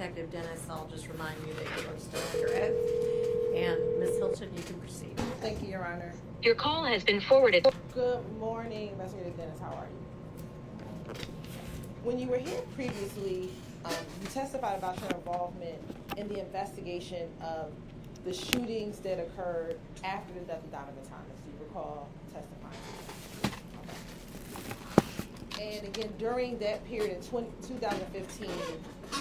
Detective Dennis, I'll just remind you that you are still under oath. And Ms. Hilton, you can proceed. Thank you, Your Honor. Your call has been forwarded. Good morning, Investigator Dennis. How are you? When you were here previously, you testified about your involvement in the investigation of the shootings that occurred after the death of Donovan Thomas. Do you recall testifying? Okay. And again, during that period in 2015,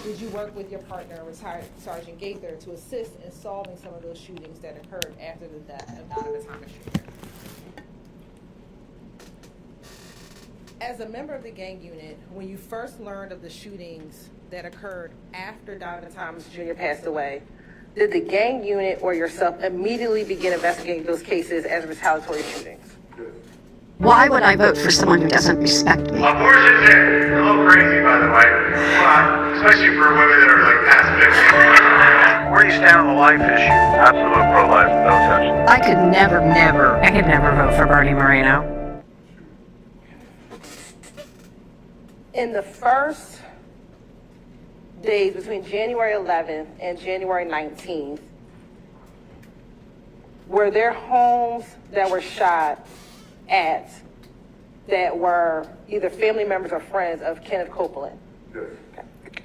did you work with your partner, retired Sergeant Gaither, to assist in solving some of those shootings that occurred after the death of Donovan Thomas Jr.? As a member of the gang unit, when you first learned of the shootings that occurred after Donovan Thomas Jr. passed away, did the gang unit or yourself immediately begin investigating those cases as retaliatory shootings? Why would I vote for someone who doesn't respect me? Abortion's a little crazy, by the way, especially for women that are like past 50. Where do you stand on the life issue? Absolute pro-life, no exception. I could never vote for Bernie Moreno. In the first days between January 11th and January 19th, were there homes that were shot at that were either family members or friends of Kenneth Copeland? Yes.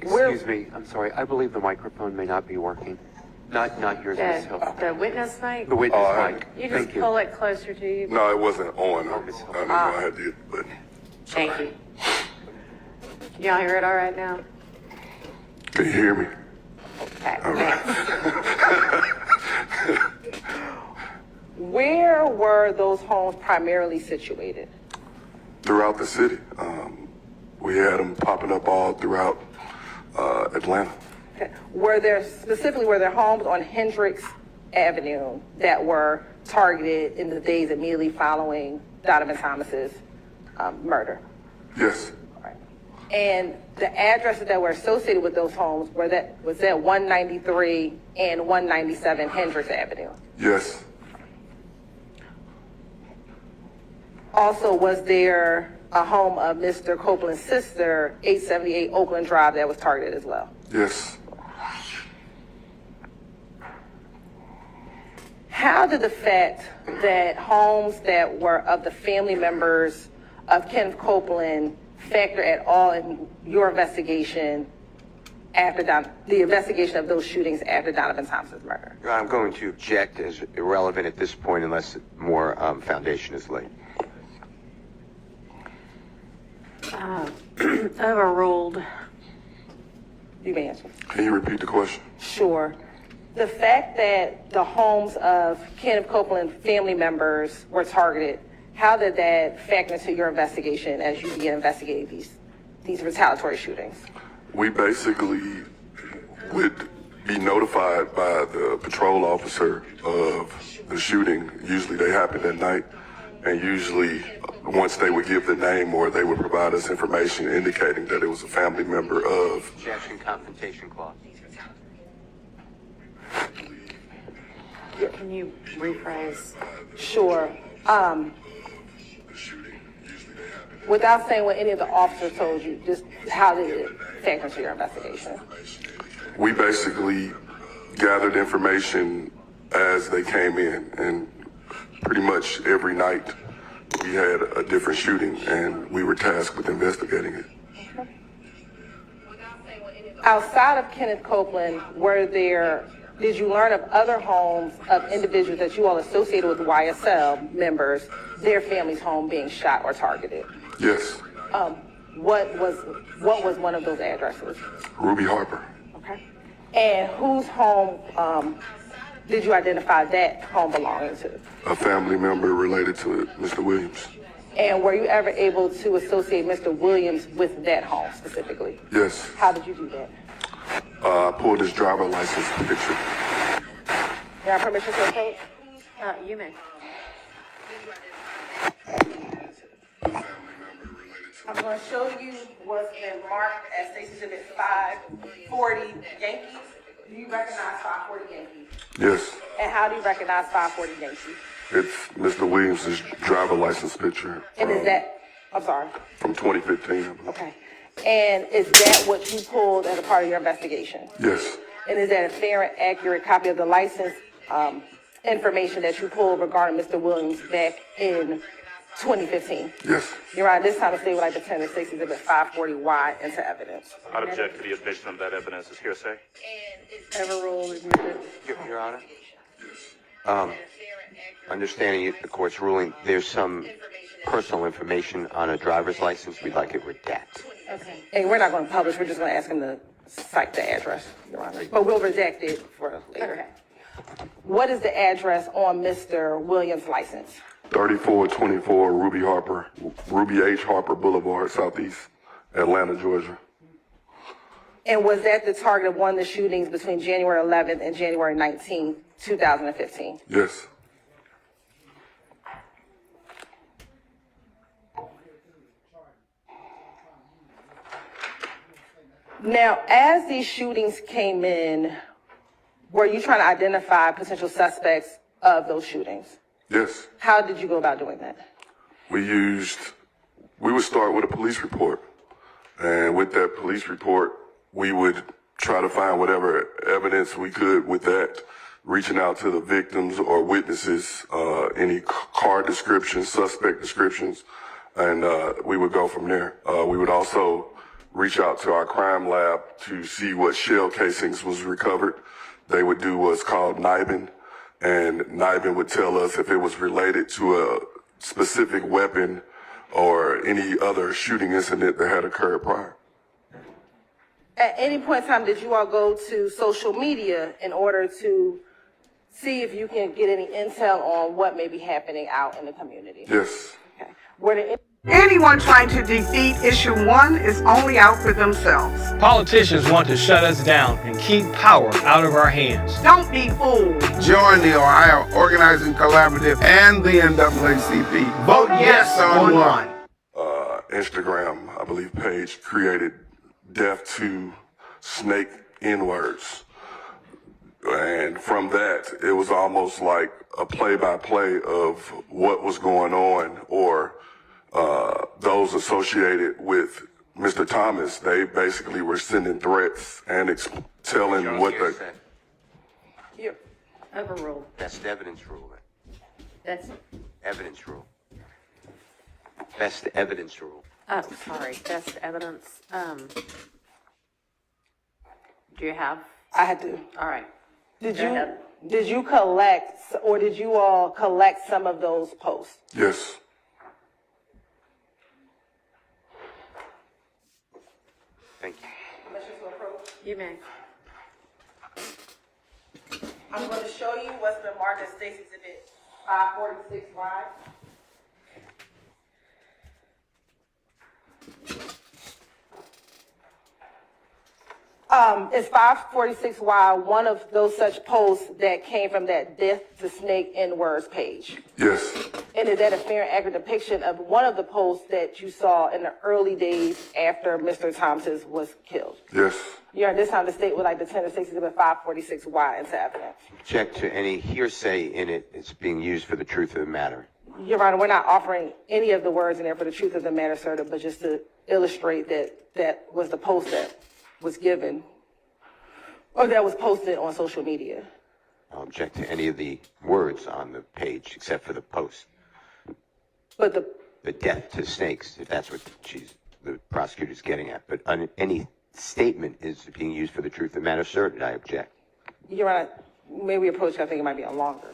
Excuse me, I'm sorry. I believe the microphone may not be working. Not yours, Ms. Hill. The witness mic? The witness mic. You Thank just you. pull it closer to you. No, it wasn't on. Miss Hill. I don't know I had to, but Thank you. Y'all hear it all right now? can you hear me? Okay. All right. Where were those homes primarily situated? Throughout the city, we had them popping up all throughout Atlanta. Okay. Were there homes on Hendricks Avenue that were targeted in the days immediately following Donovan Thomas's murder? Yes, And the addresses that were associated with those homes was that 193 and 197 Hendricks Avenue. yes, Also, was there a home of Mr. Copeland's sister, 878 Oakland Drive, that was targeted as well? yes. How did the fact that homes that were of the family members of Kenneth Copeland factor at all in your investigation after the investigation of those shootings after Donovan Thomas's murder? I'm going to object as irrelevant at this point unless more foundation is laid. Overruled. You may answer. Can you repeat the question? Sure. The fact that the homes of Kenneth Copeland family members were targeted, how did that factor into your investigation as you began investigating these retaliatory shootings? We basically would be notified by the patrol officer of the shooting. Usually they happened at night, and usually once they would give the name or they would provide us information indicating that it was a family member of. Objection, confrontation clause. Can you rephrase? Sure. Without saying what any of the officers told you, just how did it factor into your investigation? We basically gathered information as they came in, and pretty much every night we had a different shooting, and we were tasked with investigating it. Outside of Kenneth Copeland, did you learn of other homes of individuals that you all associated with YSL members, their family's home being shot or targeted? Yes, What was one of those addresses? Ruby Harper. Okay. And whose home did you identify that home belonging to? A family member related to Mr. Williams. And were you ever able to associate Mr. Williams with that home specifically? Yes. How did you do that? I pulled his driver license picture. You have permission to approach? You may. I'm going to show you what's been marked as Station Exhibit 540 Yankees. Do you recognize 540 Yankees? Yes, And how do you recognize 540 Yankees? it's Mr. Williams' driver license picture And is that, I'm sorry. from 2015. Okay. And is that what you pulled as a part of your investigation? Yes. And is that a fair and accurate copy of the license information that you pulled regarding Mr. Williams back in 2015? Yes. Your Honor, this time the state would like to turn the State's Exhibit 540Y into evidence. I'd object to the admission of that evidence as hearsay. Overruled, admitted. Your Honor? Understanding the court's ruling, there's some personal information on a driver's license. We'd like it redacted. Okay. And we're not going to publish, we're just going to ask him to cite the address, Your Honor. But we'll redact it for later. Okay. What is the address on Mr. Williams' license? 3424 Ruby H. Harper Boulevard, Southeast Atlanta, Georgia. And was that the target of one of the shootings between January 11th and January 19th, 2015? Yes. Now, as these shootings came in, were you trying to identify potential suspects of those shootings? Yes. How did you go about doing that? We would start with a police report. And with that police report, we would try to find whatever evidence we could with that, reaching out to the victims or witnesses, any car descriptions, suspect descriptions, and we would go from there. We would also reach out to our crime lab to see what shell casings was recovered. They would do what's called NIBIN, and NIBIN would tell us if it was related to a specific weapon or any other shooting incident that had occurred prior. At any point in time, did you all go to social media in order to see if you can get any intel on what may be happening out in the community? Yes. Okay. Were there Anyone trying to defeat issue one is only out for themselves. Politicians want to shut us down and keep power out of our hands. Don't be fooled. Join the Ohio Organizing Collaborative and the NAACP. Vote yes on one. Instagram, I believe, page created Death to Snake N-words. And from that, it was almost like a play-by-play of what was going on, or those associated with Mr. Thomas. They basically were sending threats and telling what they... You're Overruled. That's the evidence rule. That's, Evidence rule. Best evidence rule. oh, sorry, best evidence. Do you have? I had to. All right. Did Go ahead. you collect, or did you all collect some of those posts? Yes. Thank you. You may. I'm going to show you what's been marked as State's Exhibit 546Y. It's 546Y, one of those such posts that came from that Death to Snake N-words page. Yes. And is that a fair and accurate depiction of one of the posts that you saw in the early days after Mr. Thompson was killed? Yes. Your Honor, this time the state would like to turn the State's Exhibit 546Y into evidence. Object to any hearsay in it. It's being used for the truth of the matter. Your Honor, we're not offering any of the words in there for the truth of the matter, sir, but just to illustrate that that was the post that was given, or that was posted on social media. I'll object to any of the words on the page except for the post. But The death to snakes, if that's what the prosecutor's getting at. But any statement is being used for the truth of the matter, sir, and I object. Your Honor, may we approach, I think it might be a longer.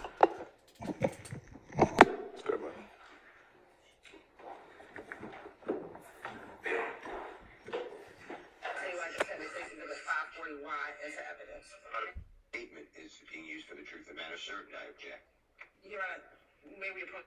Statement is being used for the truth of the matter, sir, and I object. Your Honor, may we approach?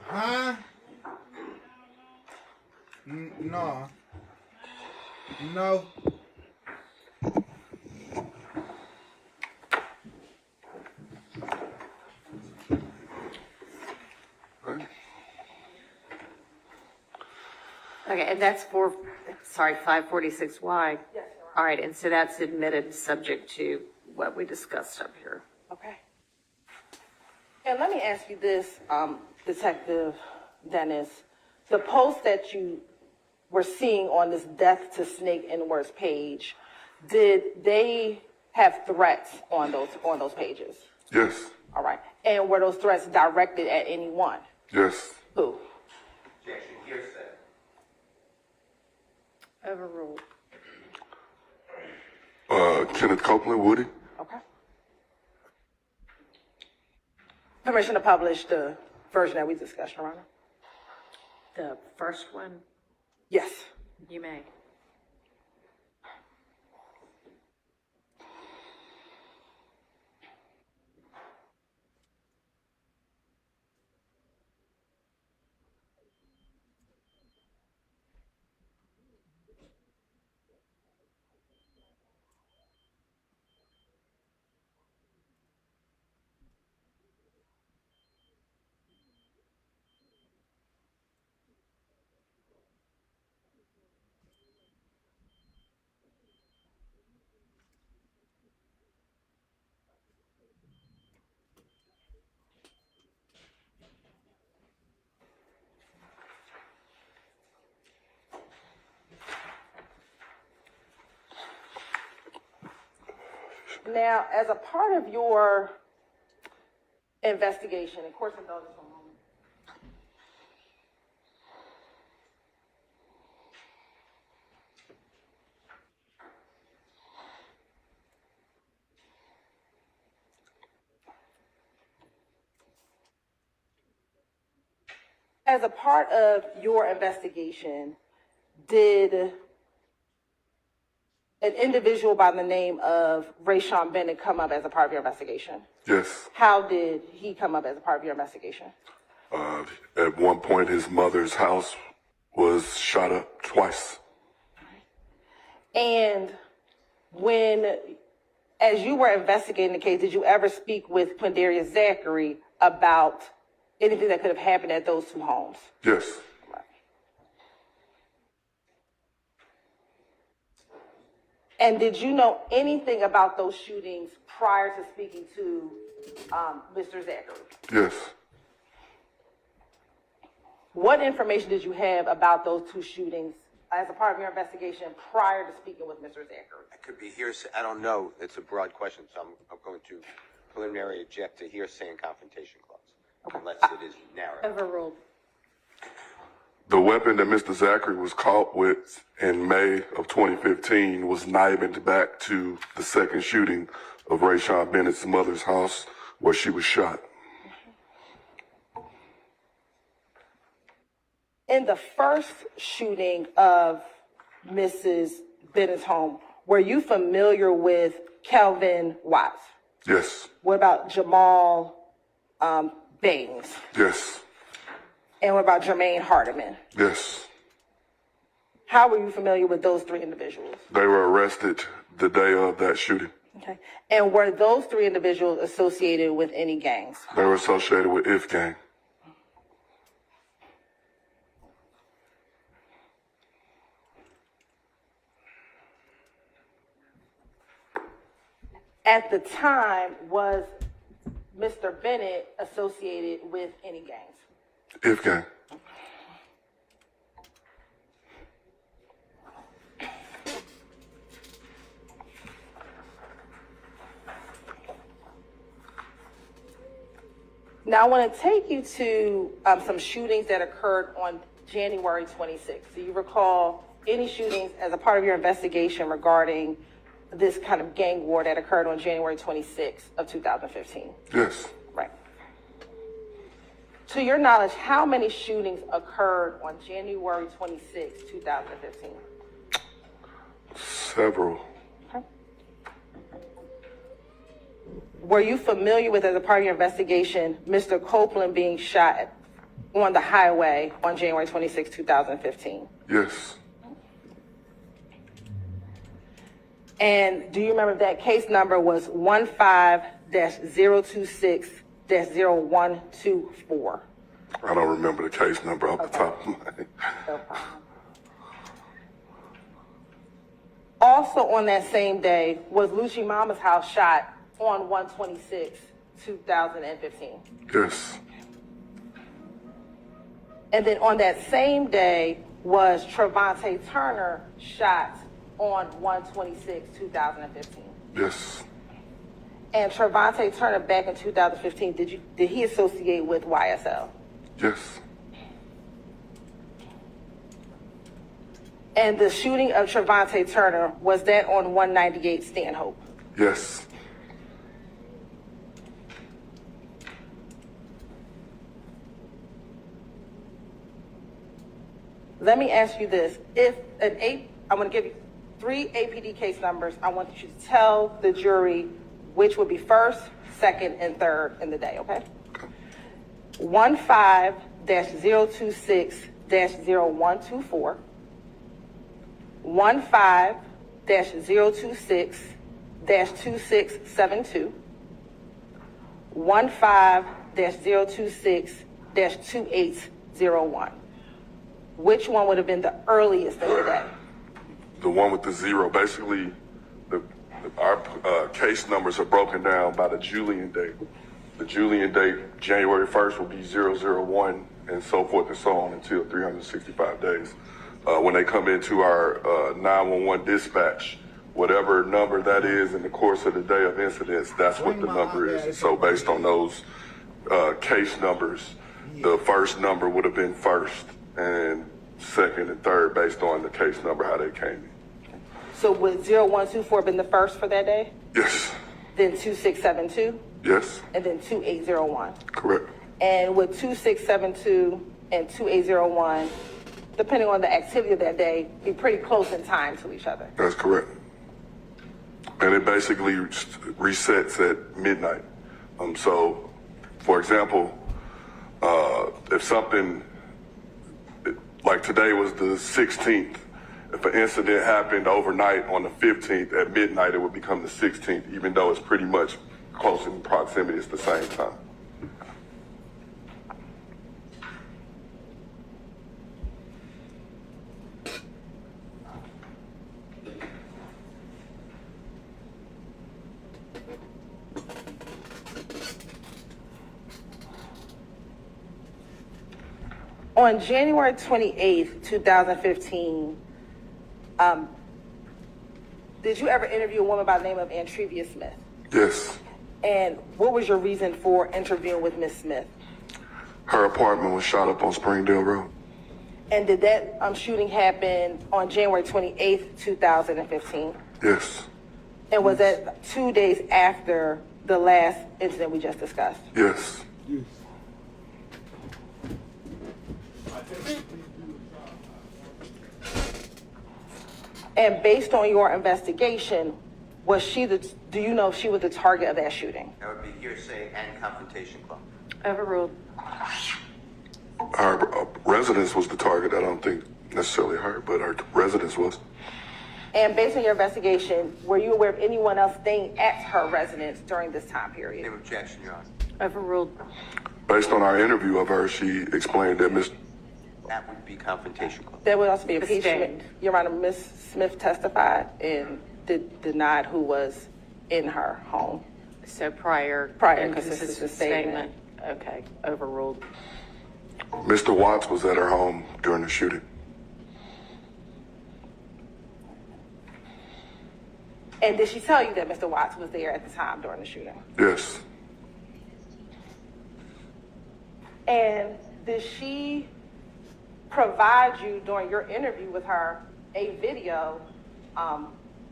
Huh? No. No. Okay, and that's for, sorry, 546Y. Yes, All right, and so that's admitted subject to what we discussed up here. Okay. And let me ask you this, Detective Dennis. The post that you were seeing on this Death to Snake N-words page, did they have threats on those pages? Yes. All right. And were those threats directed at anyone? Yes. Who? Overruled. Kenneth Copeland, Woody. Okay. permission to publish the version that we discussed, Your Honor? The first one, Yes. you may. Now, as a part of your investigation, of course, indulgence for a moment. As a part of your investigation, did an individual by the name of Rayshawn Bennett come up as a part of your investigation? Yes. How did he come up as a part of your investigation? At one point, his mother's house was shot up twice. And as you were investigating the case, did you ever speak with Quindarius Zachary about anything that could have happened at those two homes? Yes. And did you know anything about those shootings prior to speaking to Mr. Zachary? Yes. What information did you have about those two shootings as a part of your investigation prior to speaking with Mr. Zachary? That could be hearsay. I don't know. It's a broad question, so I'm going to preliminary object to hearsay and confrontation clause, unless it is narrow. Overruled. The weapon that Mr. Zachary was caught with in May of 2015 was nibed back to the second shooting of Rayshawn Bennett's mother's house where she was shot. In the first shooting of Mrs. Bennett's home, were you familiar with Kelvin Watts? Yes. What about Jamal Baines? Yes. And what about Jermaine Hardiman? Yes. How were you familiar with those three individuals? They were arrested the day of that shooting. Okay. And were those three individuals associated with any gangs? They were associated with IF Gang. At the time, was Mr. Bennett associated with any gangs? IF Gang. Now, I want to take you to some shootings that occurred on January 26th. Do you recall any shootings as a part of your investigation regarding this kind of gang war that occurred on January 26th of 2015? Yes. Right. To your knowledge, how many shootings occurred on January 26th, 2015? Several. Okay. Were you familiar with, as a part of your investigation, Mr. Copeland being shot on the highway on January 26, 2015? Yes. And do you remember if that case number was 15-026-0124? I don't remember the case number off the top of my head. No problem. Also on that same day was Lucci Mama's house shot on 1/26/2015. Yes. And then on that same day was Trevante Turner shot on 1/26/2015. Yes. And Trevante Turner back in 2015, did he associate with YSL? Yes. And the shooting of Trevante Turner, was that on 198 Stanhope? Yes. Let me ask you this. If I'm going to give you 3 APD case numbers. I want you to tell the jury which would be first, second, and third in the day, okay? 15-026-0124. 15-026-2672. 15-026-2801. Which one would have been the earliest of the day? The one with the 0. Basically, our case numbers are broken down by the Julian date. The Julian date, January 1st, will be 001 and so forth and so on until 365 days. When they come into our 911 dispatch, whatever number that is in the course of the day of incidents, that's what the number is. So based on those case numbers, the first number would have been first and second and third based on the case number, how they came in. So would 0124 been the first for that day? Yes. Then 2672? Yes. And then 2801? Correct. And with 2672 and 2801, depending on the activity of that day, be pretty close in time to each other? That's correct. And it basically resets at midnight. So, for example, if something, like today was the 16th, if an incident happened overnight on the 15th at midnight, it would become the 16th, even though it's pretty much close in proximity, it's the same time. On January 28th, 2015, did you ever interview a woman by the name of Antrevia Smith? Yes. And what was your reason for interviewing with Ms. Smith? Her apartment was shot up on Springdale Road. And did that shooting happen on January 28th, 2015? Yes. And was that 2 days after the last incident we just discussed? Yes. And based on your investigation, do you know if she was the target of that shooting? That would be hearsay and confrontation clause. Overruled. Our residence was the target. I don't think necessarily her, but our residence was. And based on your investigation, were you aware of anyone else staying at her residence during this time period? Same objection, Your Honor. Overruled. Based on our interview of her, she explained that That would be confrontation clause. There would also be impeachment. Sustained. Your Honor, Ms. Smith testified and denied who was in her home. So prior inconsistent statement. Okay, overruled. Mr. Watts was at her home during the shooting. And did she tell you that Mr. Watts was there at the time during the shooting? Yes. And did she provide you during your interview with her a video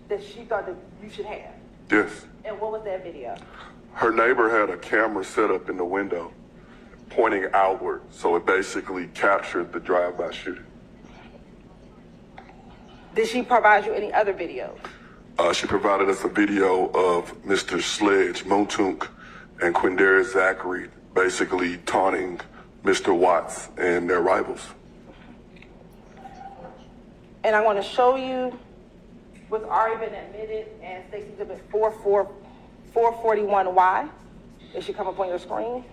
that she thought that you should have? Yes. And what was that video? Her neighbor had a camera set up in the window pointing outward, so it basically captured the drive-by shooting. Did she provide you any other videos? She provided us a video of Mr. Sledge, Montunk, and Quindara Zachary basically taunting Mr. Watts and their rivals. And I'm going to show you what's already been admitted and Stacey Exhibit 441Y. It should come up on your screen.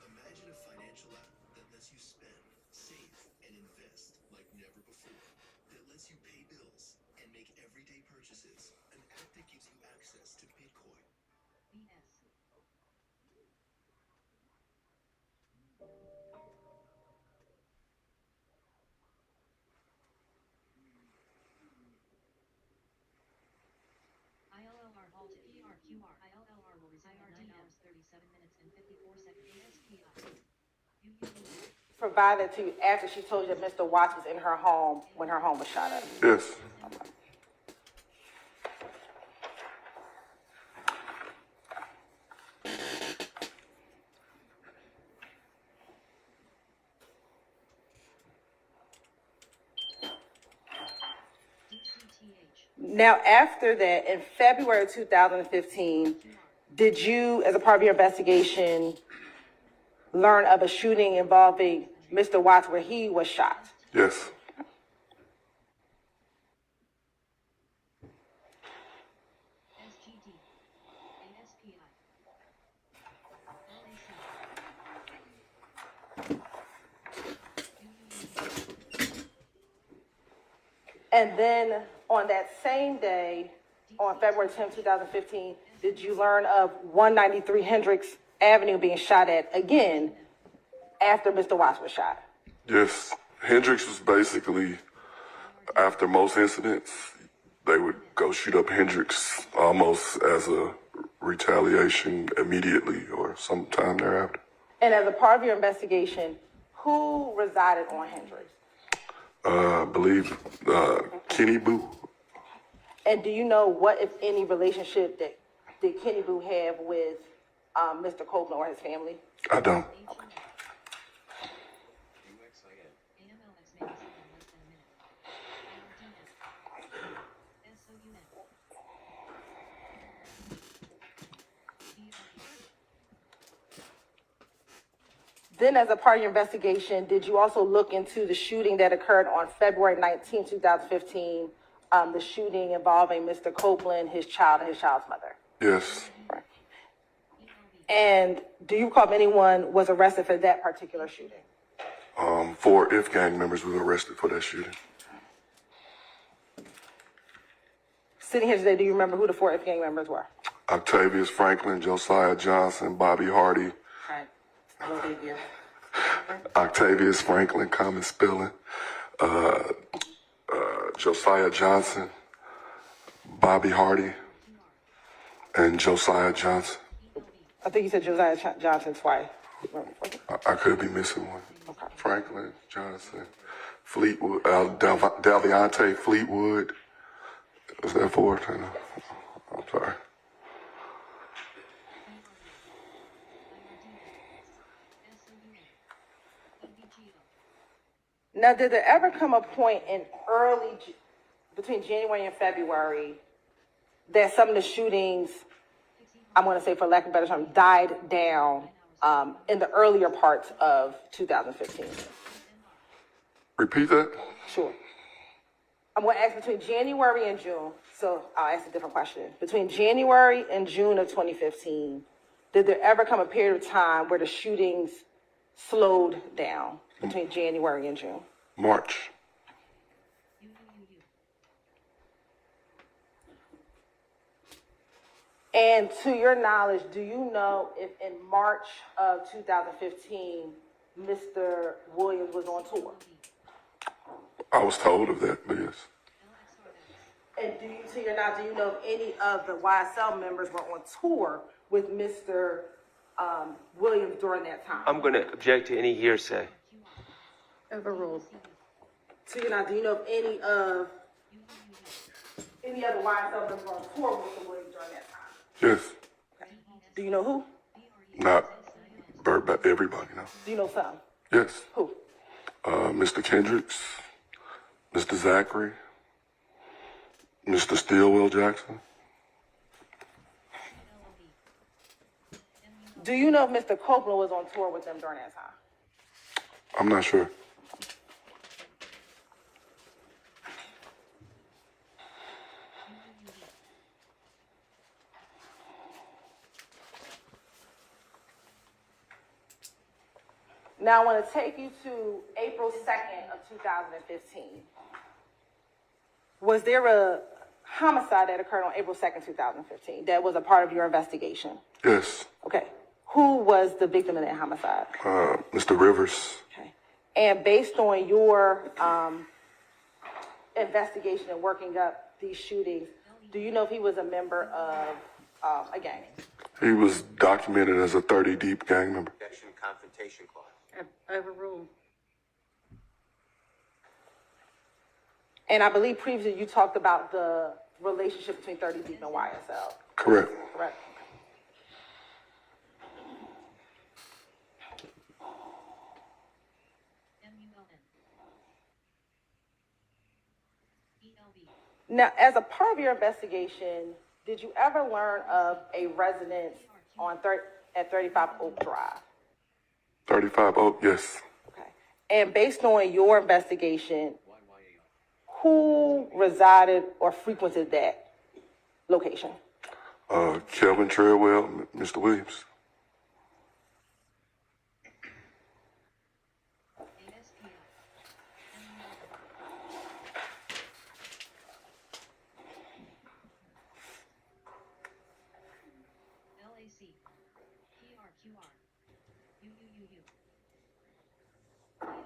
Imagine a financial app that lets you spend, save, and invest like never before. That lets you pay bills and make everyday purchases. An app that gives you access to Bitcoin. ILLR halted. ERQR. ILLR will resume at 9 hours 37 minutes and 54 seconds. ASPI. Provided to you after she told you that Mr. Watts was in her home when her home was shot up. Yes. Okay. Now, after that, in February of 2015, did you, as a part of your investigation, learn of a shooting involving Mr. Watts where he was shot? Yes. SGD. ASPI. And then on that same day, on February 10th, 2015, did you learn of 193 Hendricks Avenue being shot at again after Mr. Watts was shot? Yes. Hendricks was basically, after most incidents, they would go shoot up Hendricks almost as a retaliation immediately or sometime thereafter. And as a part of your investigation, who resided on Hendricks? I believe Kenny Boo. And do you know what, if any, relationship that did Kenny Boo have with Mr. Copeland or his family? I don't. Okay. Then, as a part of your investigation, did you also look into the shooting that occurred on February 19, 2015, the shooting involving Mr. Copeland, his child, and his child's mother? Yes. Right. And do you recall if anyone was arrested for that particular shooting? 4 IF gang members were arrested for that shooting. Sitting here today, do you remember who the 4 IF gang members were? Octavius Franklin, Josiah Johnson, Bobby Hardy. Right. A little bit here. Octavius Franklin, common spelling. Josiah Johnson, Bobby Hardy, and Josiah Johnson. I think you said Josiah Johnson twice. I could be missing one. Okay. Franklin Johnson, Fleetwood, Dalviante Fleetwood. Is that 4? I'm sorry. Now, did there ever come a point in between January and February, that some of the shootings, I'm going to say for lack of a better term, died down in the earlier parts of 2015? Repeat that? Sure. I'm going to ask between January and June, so I'll ask a different question. Between January and June of 2015, did there ever come a period of time where the shootings slowed down between January and June? March. And to your knowledge, do you know if in March of 2015, Mr. Williams was on tour? I was told of that, but yes. And do you, to your knowledge, do you know if any of the YSL members were on tour with Mr. Williams during that time? I'm going to object to any hearsay. Overruled. To your knowledge, do you know if any of the YSL members were on tour with Mr. Williams during that time? Yes. Okay. Do you know who? Not everybody, no. Do you know some? Yes. Who? Mr. Kendricks, Mr. Zachary, Mr. Stilwell Jackson. Do you know if Mr. Copeland was on tour with them during that time? I'm not sure. Now I want to take you to April 2nd of 2015. Was there a homicide that occurred on April 2nd, 2015 that was a part of your investigation? Yes. Okay. Who was the victim in that homicide? Mr. Rivers. Okay. And based on your investigation and working up these shootings, do you know if he was a member of a gang? He was documented as a 30 deep gang member. Objection, confrontation clause. Overruled. And I believe previously you talked about the relationship between 30 Deep and YSL. Correct. Correct. Now, as a part of your investigation, did you ever learn of a residence at 35 Oak Drive? 35 Oak, yes. Okay. And based on your investigation, who resided or frequented that location? Kelvin Treadwell, Mr. Williams.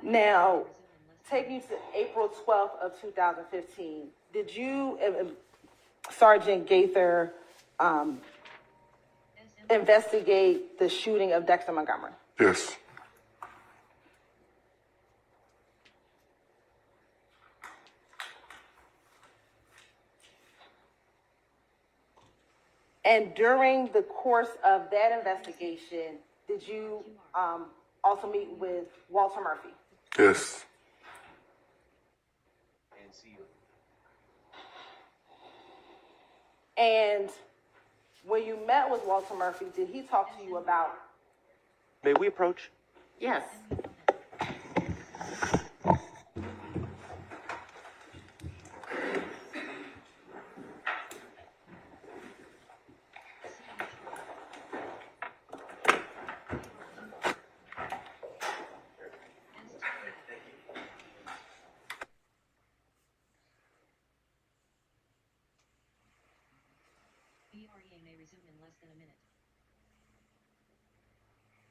Now, take you to April 12th of 2015. Did you, Sergeant Gaither, investigate the shooting of Dexter Montgomery? Yes. And during the course of that investigation, did you also meet with Walter Murphy? Yes. And when you met with Walter Murphy, did he talk to you about? May we approach? Yes. BREA may resume in less than a minute.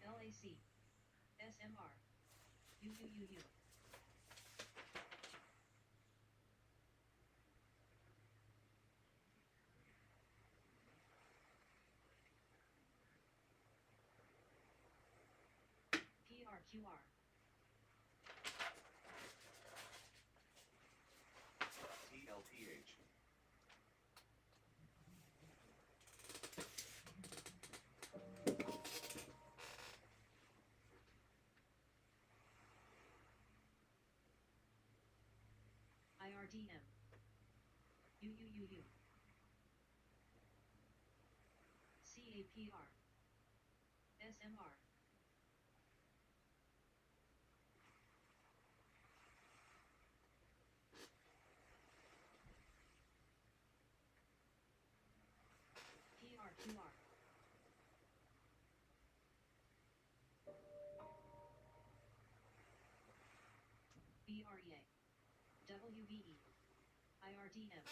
LAC. SMR. UUUU. PRQR. TLTH. IRDM. UUUU. CAPR. SMR. PRQR. BREA. WBE. IRDM.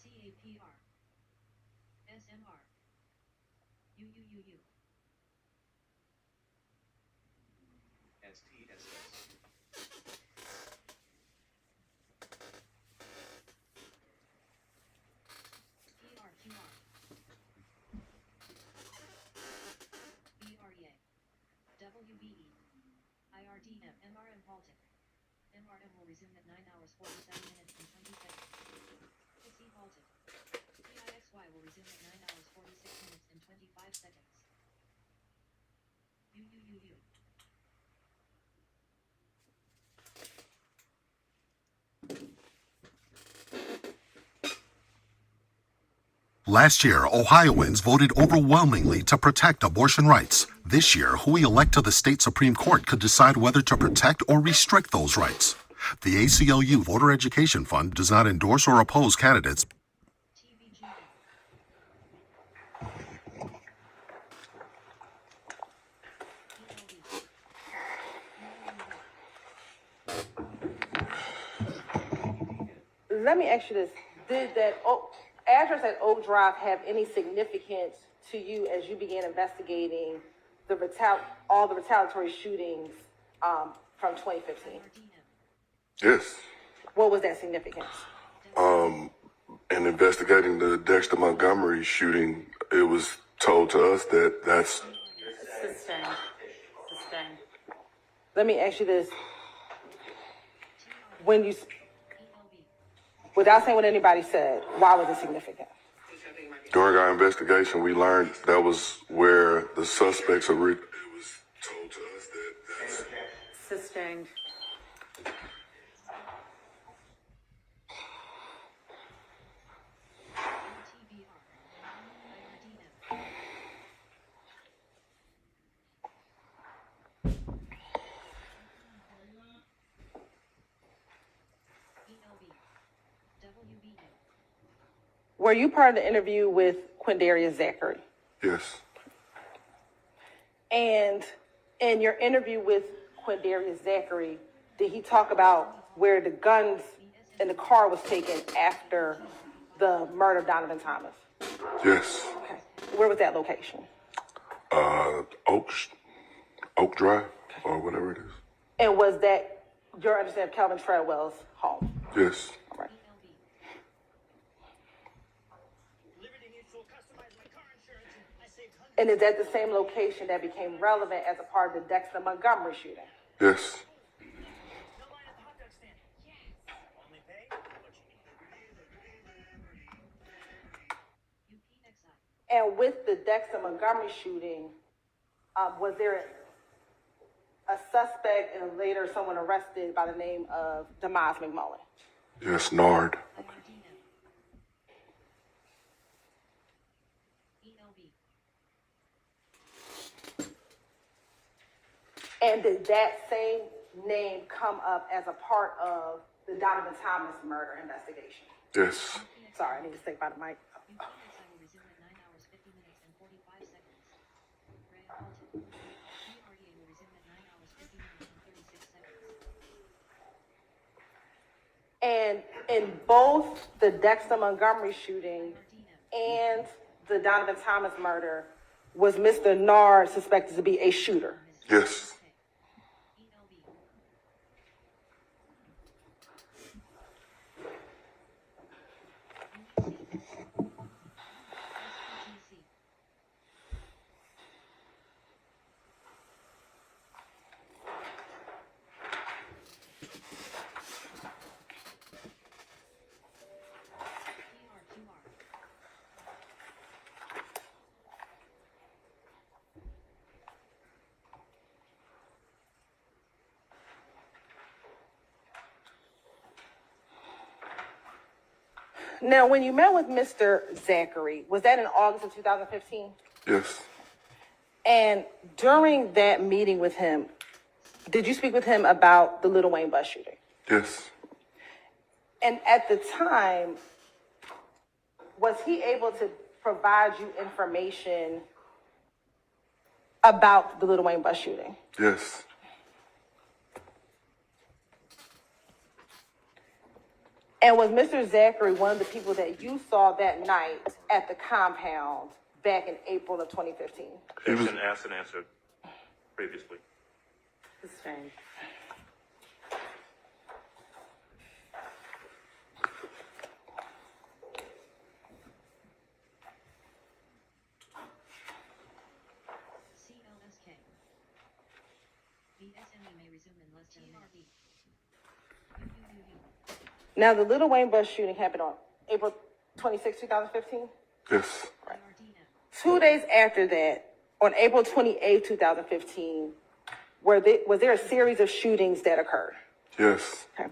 CAPR. SMR. UUUU. STSS. PRQR. BREA. WBE. IRDM. MRM halted. MRM will resume at 9 hours 47 minutes and 20 seconds. XE halted. PIXY will resume at 9 hours 46 minutes and 25 seconds. UUUU. Last year, Ohioans voted overwhelmingly to protect abortion rights. This year, who we elect to the state Supreme Court could decide whether to protect or restrict those rights. The ACLU Voter Education Fund does not endorse or oppose candidates. Let me ask you this. Did that address at Oak Drive have any significance to you as you began investigating all the retaliatory shootings from 2015? Yes. What was that significance? In investigating the Dexter Montgomery shooting, it was told to us that that's... Sustained. Let me ask you this. When you, without saying what anybody said, why was it significant? During our investigation, we learned that was where the suspects are. It was told to us that that's Sustained. Were you part of the interview with Quindarius Zachary? Yes. And in your interview with Quindarius Zachary, did he talk about where the guns in the car was taken after the murder of Donovan Thomas? Yes. Okay. Where was that location? Oak Drive, or whatever it is. And was that your understanding of Calvin Treadwell's home? Yes. All right. And is that the same location that became relevant as a part of the Dexter Montgomery shooting? Yes. And with the Dexter Montgomery shooting, was there a suspect and later someone arrested by the name of DeMaz McMullen? Yes, Nard. And did that same name come up as a part of the Donovan Thomas murder investigation? Yes. Sorry, I need to stay by the mic. And in both the Dexter Montgomery shooting and the Donovan Thomas murder, was Mr. Nard suspected to be a shooter? Yes. Now, when you met with Mr. Zachary, was that in August of 2015? Yes. And during that meeting with him, did you speak with him about the Lil Wayne bus shooting? Yes. And at the time, was he able to provide you information about the Lil Wayne bus shooting? Yes. And was Mr. Zachary one of the people that you saw that night at the compound back in April of 2015? Question asked and answered previously. Sustained. CLSK. The SME may resume in less than a minute. Now, the Lil Wayne bus shooting happened on April 26, 2015? Yes. 2 days after that, on April 28, 2015, was there a series of shootings that occurred? Yes. Okay.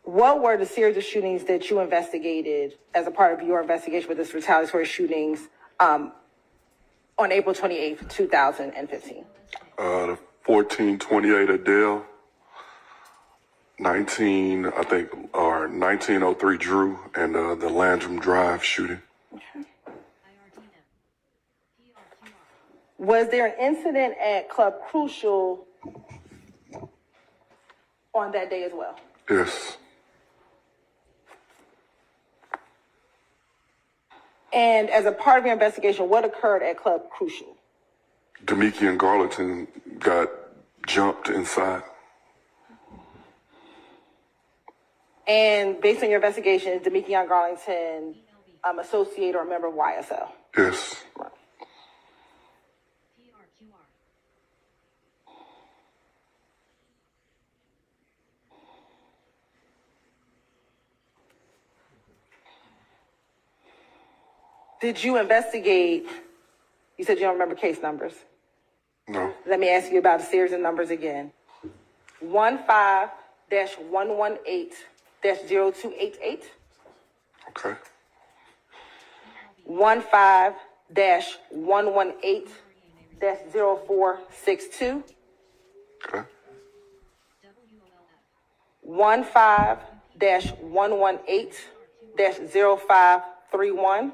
What were the series of shootings that you investigated as a part of your investigation with this retaliatory shootings on April 28th, 2015? The 1428 Adele, 1903 Drew, and the Landrum Drive shooting. Okay. Was there an incident at Club Crucial on that day as well? Yes. And as a part of your investigation, what occurred at Club Crucial? Demekian Garlington got jumped inside. And based on your investigation, is Demekian Garlington associate or a member of YSL? Yes. Right. Did you investigate? You said you don't remember case numbers. No. Let me ask you about the series of numbers again. 15-118-0288. Okay. 15-118-0462. Okay. 15-118-0531.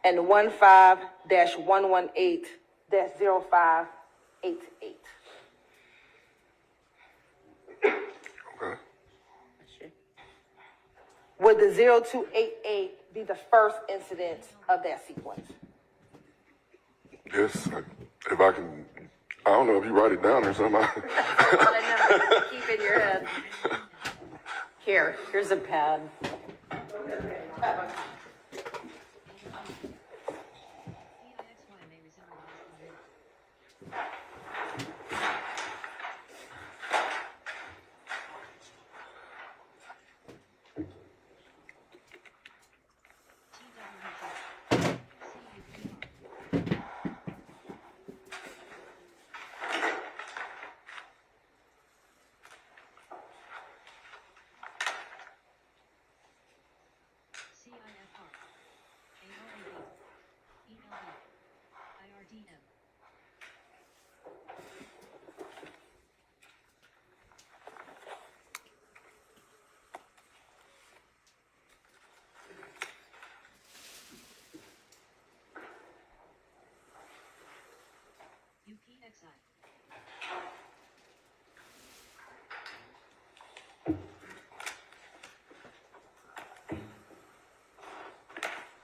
And 15-118-0588. Okay. Would the 0288 be the first incident of that sequence? Yes. If I can, I don't know if you write it down or something. Keep in your head. Here's a pad.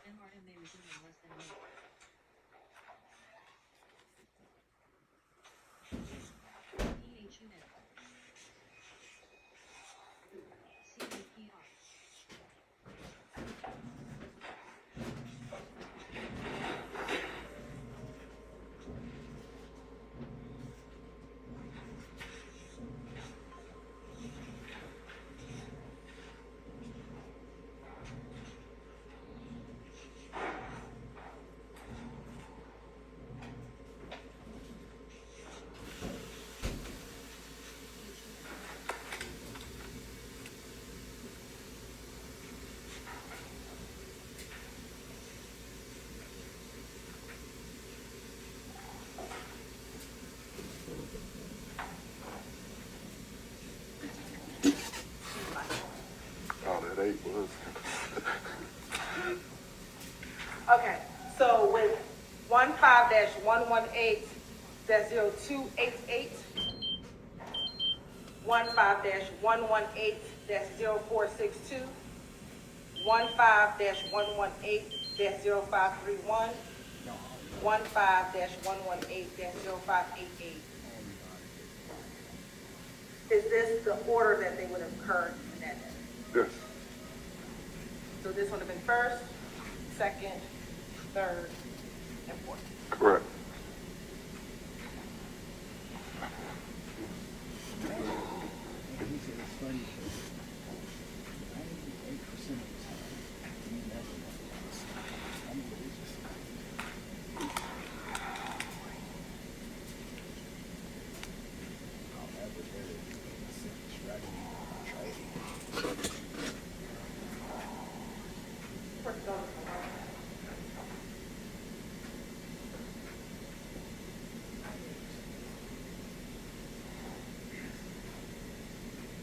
MRM may resume in less than a minute. PH unit. CUPR. Oh, that 8 was. Okay, so with 15-118-0288, 15-118-0462, 15-118-0531, 15-118-0588. Is this the order that they would have occurred in that day? Yes. So this would have been first, second, third, and fourth. Correct.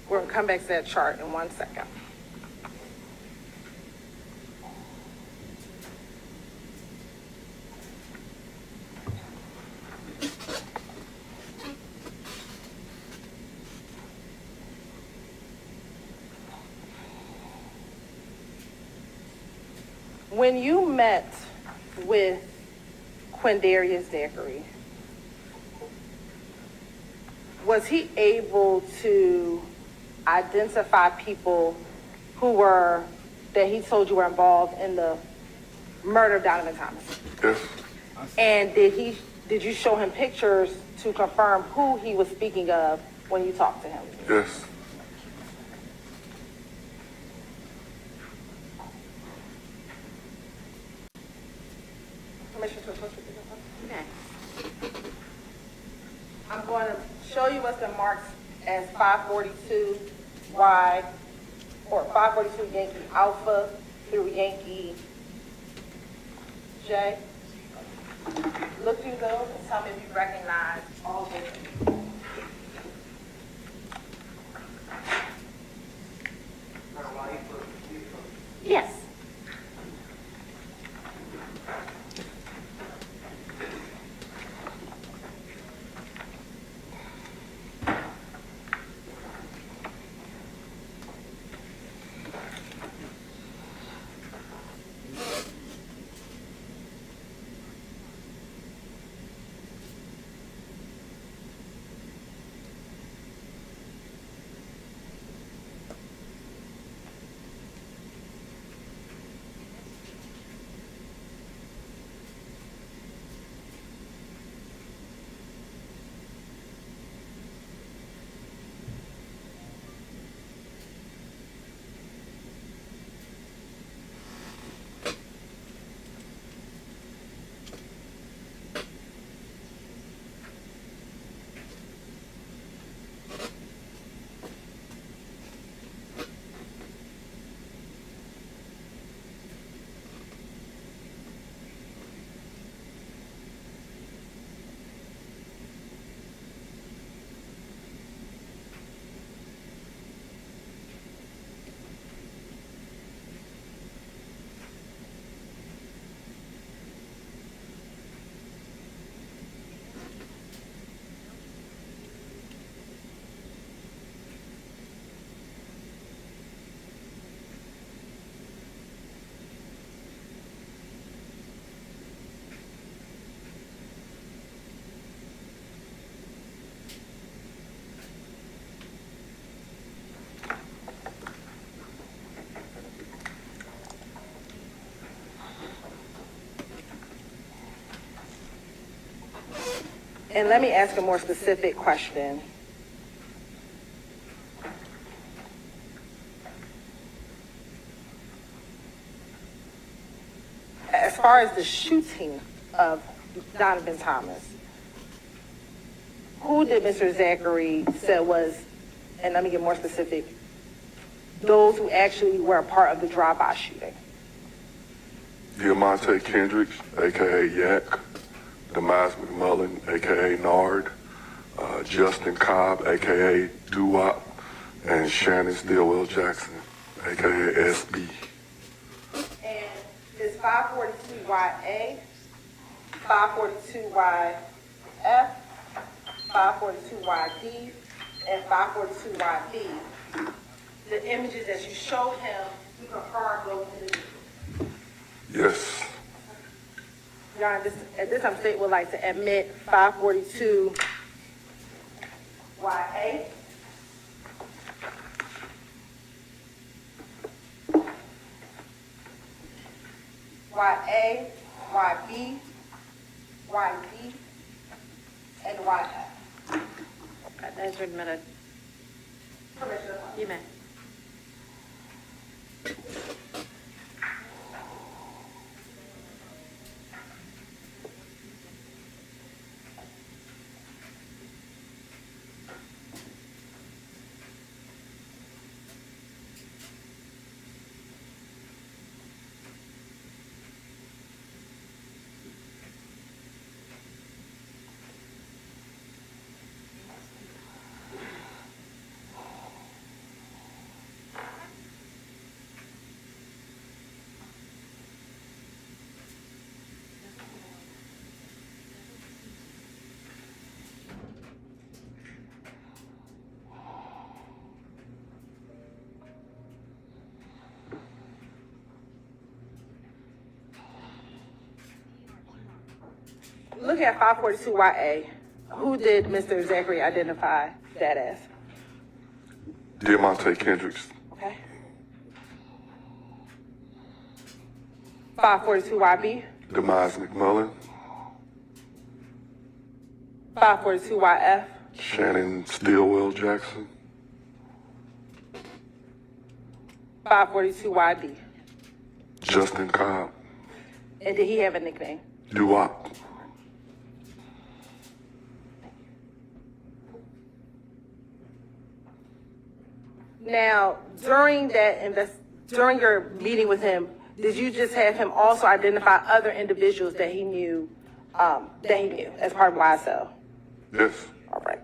We're gonna come back to that chart in 1 second. When you met with Quindarius Zachary, was he able to identify people who were, that he told you were involved in the murder of Donovan Thomas? Yes. And did you show him pictures to confirm who he was speaking of when you talked to him? Yes. Permission to approach with you? Okay. I'm going to show you what's been marked as 542Y or 542 Yankee Alpha through Yankee J. Look through those and tell me if you recognize all of them. Yes. And let me ask a more specific question. As far as the shooting of Donovan Thomas, who did Mr. Zachary say was, and let me get more specific, those who actually were a part of the drive-by shooting? Diamante Kendricks, a.k.a. Yak, Demise McMullen, a.k.a. Nard, Justin Cobb, a.k.a. Doo-Wop, and Shannon Stillwell Jackson, a.k.a. SB. And is 542YA, 542YF, 542YD, and 542YB the images that you showed him to confirm those individuals? Yes. Your Honor, at this time, state would like to admit 542YA, YA, YB, YD, and YF. Those are admitted. Commissioner. You may. Look at 542YA. Who did Mr. Zachary identify that as? Diamante Kendricks. Okay. 542YB. Demise McMullen. 542YF. Shannon Stillwell Jackson. 542YD. Justin Cobb. And did he have a nickname? Doo-Wop. Now, during during your meeting with him, did you just have him also identify other individuals that he knew as part of YSL? Yes. All right.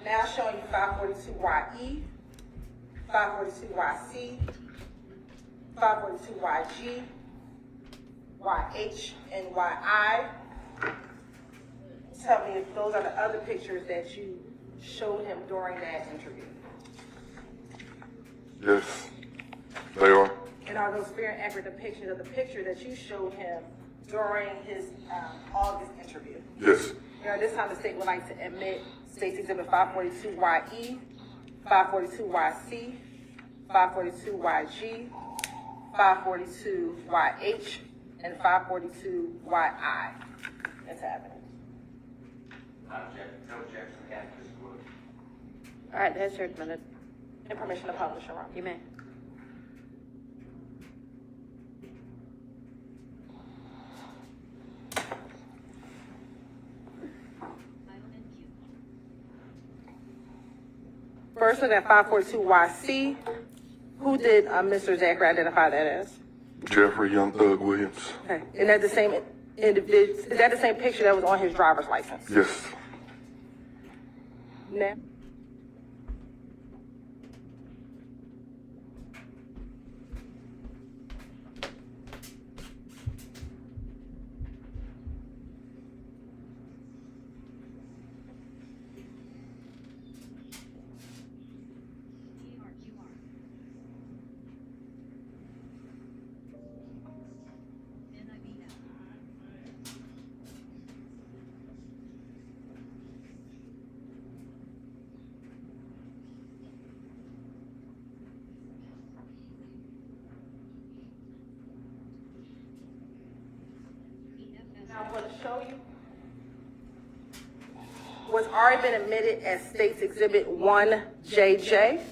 Now showing you 542YE, 542YC, 542YG, YH, and YI. Tell me if those are the other pictures that you showed him during that interview. Yes, they are. And are those fair and accurate depictions of the picture that you showed him during his August interview? Yes. Now, this time the state would like to admit States Exhibit 542YE, 542YC, 542YG, 542YH, and 542YI into evidence. All right, that's your minute. And permission to publish, your You may. First, look at 542YC. Who did Mr. Zachary identify that as? Jeffrey Young Thug Williams. Okay. And that the same individual? Is that the same picture that was on his driver's license? Yes. Now. Now I'm going to show you what's already been admitted as States Exhibit 1JJ.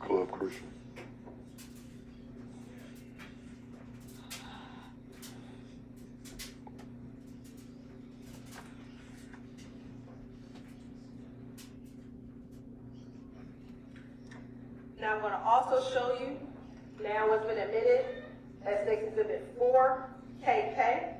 Club Christian. Now I'm going to also show you now what's been admitted as States Exhibit 4KK.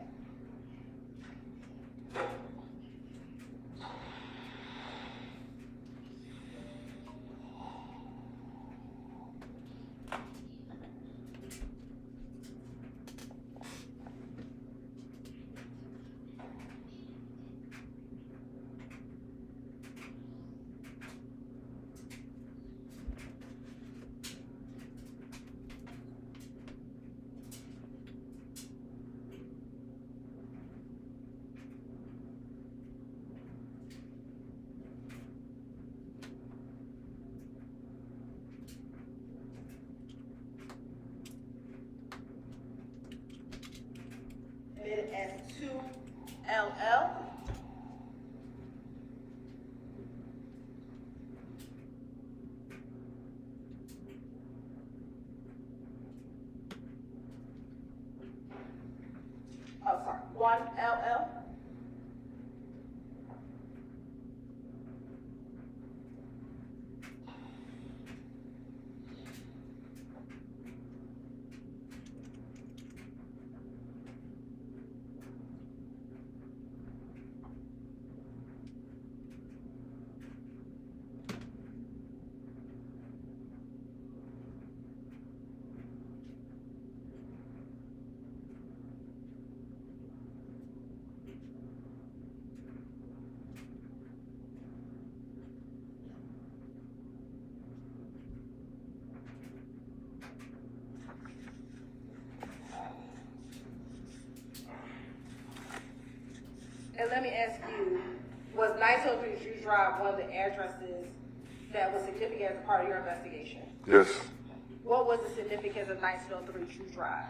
Admitted as 2LL. Oh, sorry, 1LL. And let me ask you, was 903 Drew Drive one of the addresses that was significant as part of your investigation? Yes. What was the significance of 1903 Drew Drive?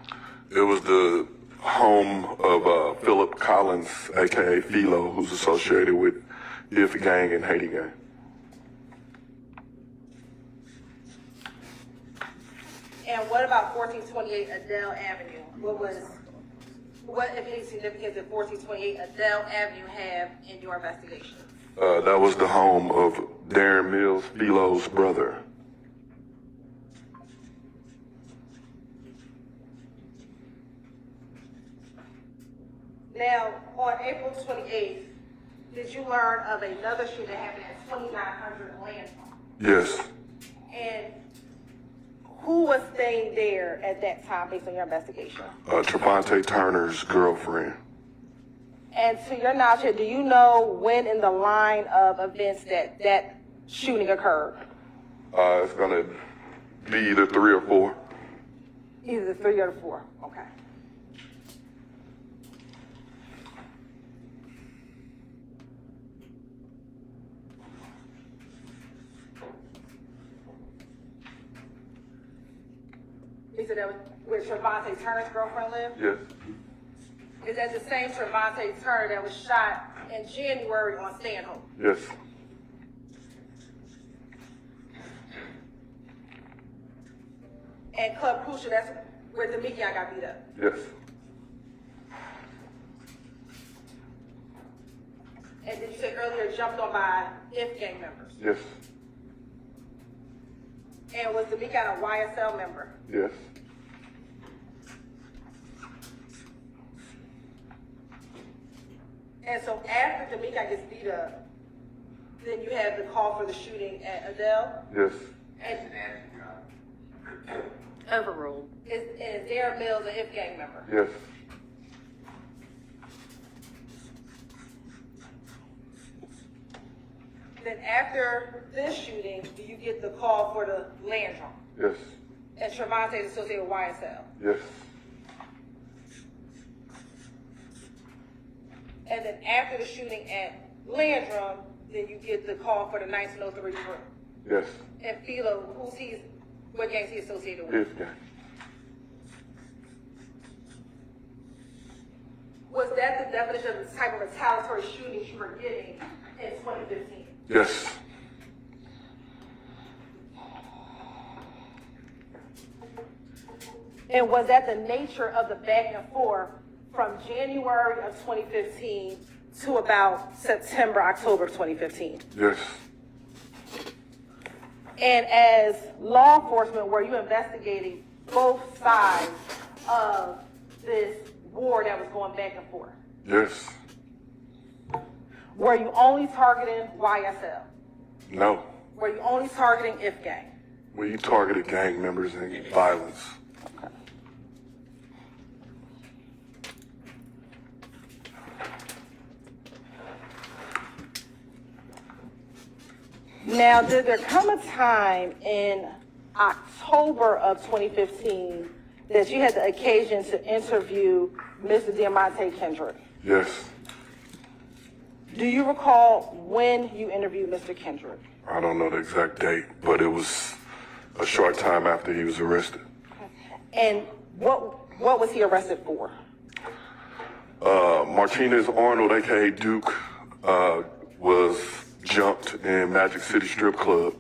It was the home of Philip Collins, aka Philo, who's associated with If Gang and Haiti Gang. And what about 1428 Adele Avenue? What, if any, significance did 1428 Adele Avenue have in your investigation? That was the home of Darren Mills, Philo's brother. Now, on April 28th, did you learn of another shooting that happened at 2900 Landmark? Yes. And who was staying there at that time based on your investigation? Trevante Turner's girlfriend. And to your knowledge, do you know when in the line of events that shooting occurred? It's gonna be either 3 or 4. Either the 3 or the 4, okay. You said that was where Trevante Turner's girlfriend lived? Yes. Is that the same Trevante Turner that was shot in January on Stanhope? Yes. And Club Crucial, that's where Demekion got beat up? Yes. And did you say earlier jumped on by If gang members? Yes. And was Demekion a YSL member? Yes. And so after Demekion gets beat up, then you have the call for the shooting at Adele? Yes. And Overruled. Is Darren Mills an If gang member? Yes. Then after this shooting, do you get the call for the land drone? Yes. And Trevante is associated with YSL? Yes. And then after the shooting at Landrum, then you get the call for the 1903 group. Yes. And Philo, what gangs he associated with? If Gang. Was that the definition of the type of retaliatory shootings you were getting in 2015? Yes. And was that the nature of the back and forth from January of 2015 to about September, October of 2015? Yes. And as law enforcement, were you investigating both sides of this war that was going back and forth? Yes. Were you only targeting YSL? No. Were you only targeting If gang? We targeted gang members and violence. Now, did there come a time in October of 2015 that you had the occasion to interview Mr. Diamante Kendrick? Yes. Do you recall when you interviewed Mr. Kendrick? I don't know the exact date, but it was a short time after he was arrested. And what was he arrested for? Martinez Arnold, aka Duke, was jumped in Magic City Strip Club.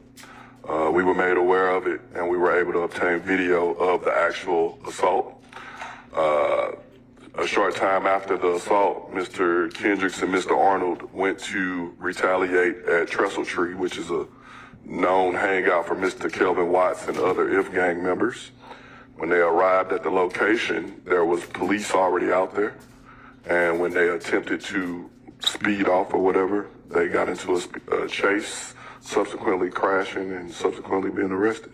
We were made aware of it, and we were able to obtain video of the actual assault. A short time after the assault, Mr. Kendricks and Mr. Arnold went to retaliate at Trestle Tree, which is a known hangout for Mr. Kelvin Watts and other If gang members. When they arrived at the location, there was police already out there. And when they attempted to speed off or whatever, they got into a chase, subsequently crashing and subsequently being arrested.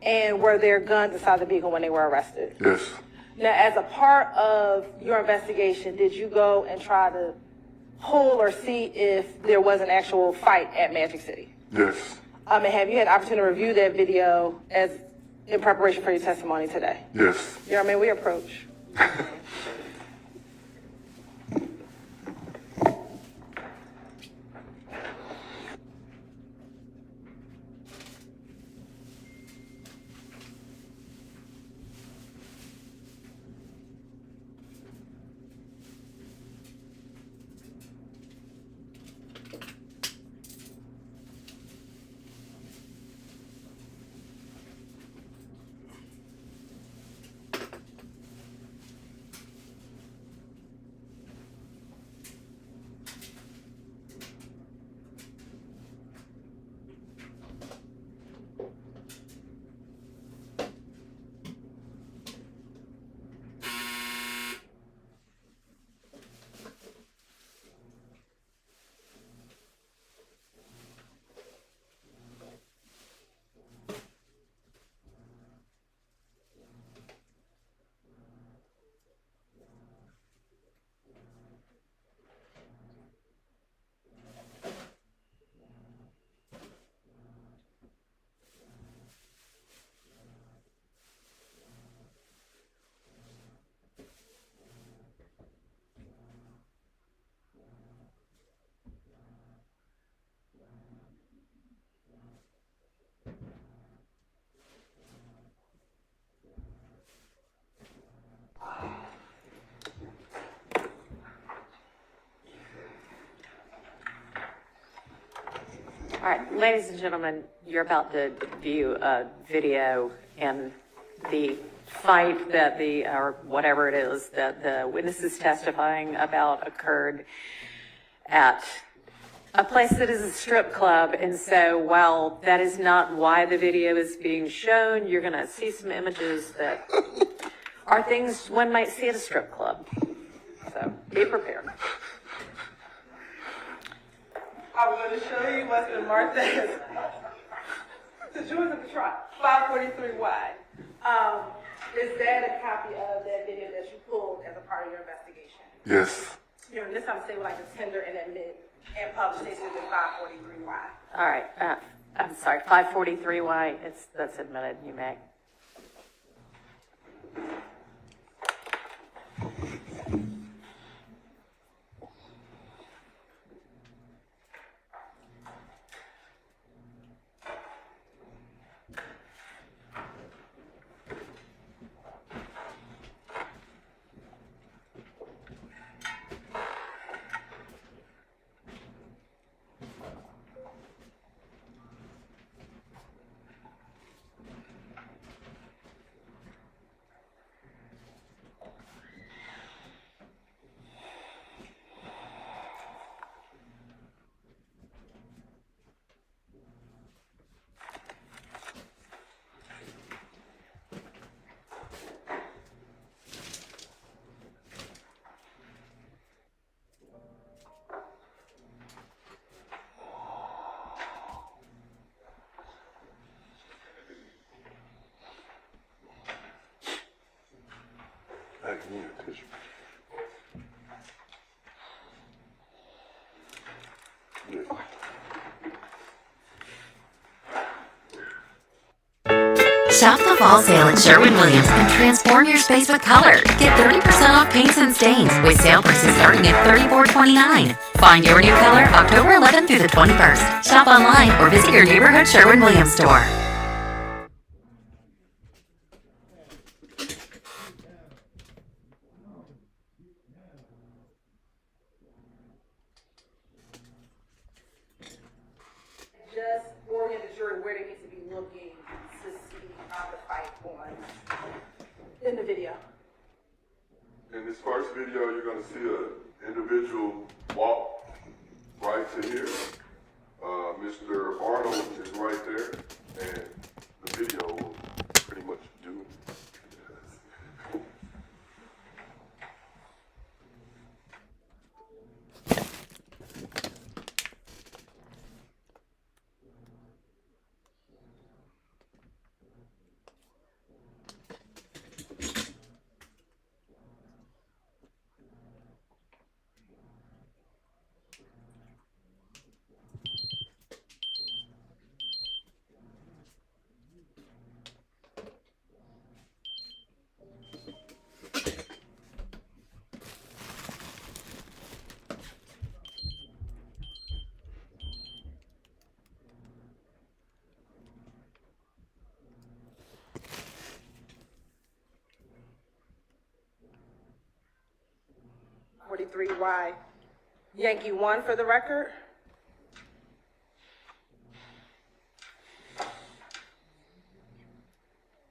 And were there guns inside the vehicle when they were arrested? Yes. Now, as a part of your investigation, did you go and try to pull or see if there was an actual fight at Magic City? Yes. And have you had the opportunity to review that video as in preparation for your testimony today? Yes. You know what I mean? We approach. All right, ladies and gentlemen, you're about to view a video and the fight that or whatever it is that the witnesses testifying about occurred at a place that is a strip club. And so while that is not why the video is being shown, you're going to see some images that are things one might see at a strip club. So be prepared. I'm going to show you what's been marked as the joys of the trial, 543 wide. Is that a copy of that video that you pulled as a part of your investigation? Yes. You're this time say like a tender and admit and publish statements in 543 wide. All right. I'm sorry, 543Y, that's admitted, you may. Shop the fall sale at Sherwin-Williams and transform your space with color. Get 30% off paints and stains with sale prices starting at $34.29. Find your new color October 11th through the 21st. Shop online or visit your neighborhood Sherwin-Williams store. Just orient the jury where they need to be looking to see how the fight on in the video. In this first video, you're going to see an individual walk right to here. Mr. Arnold is right there, and the video will pretty much do. Y Yankee 1 for the record.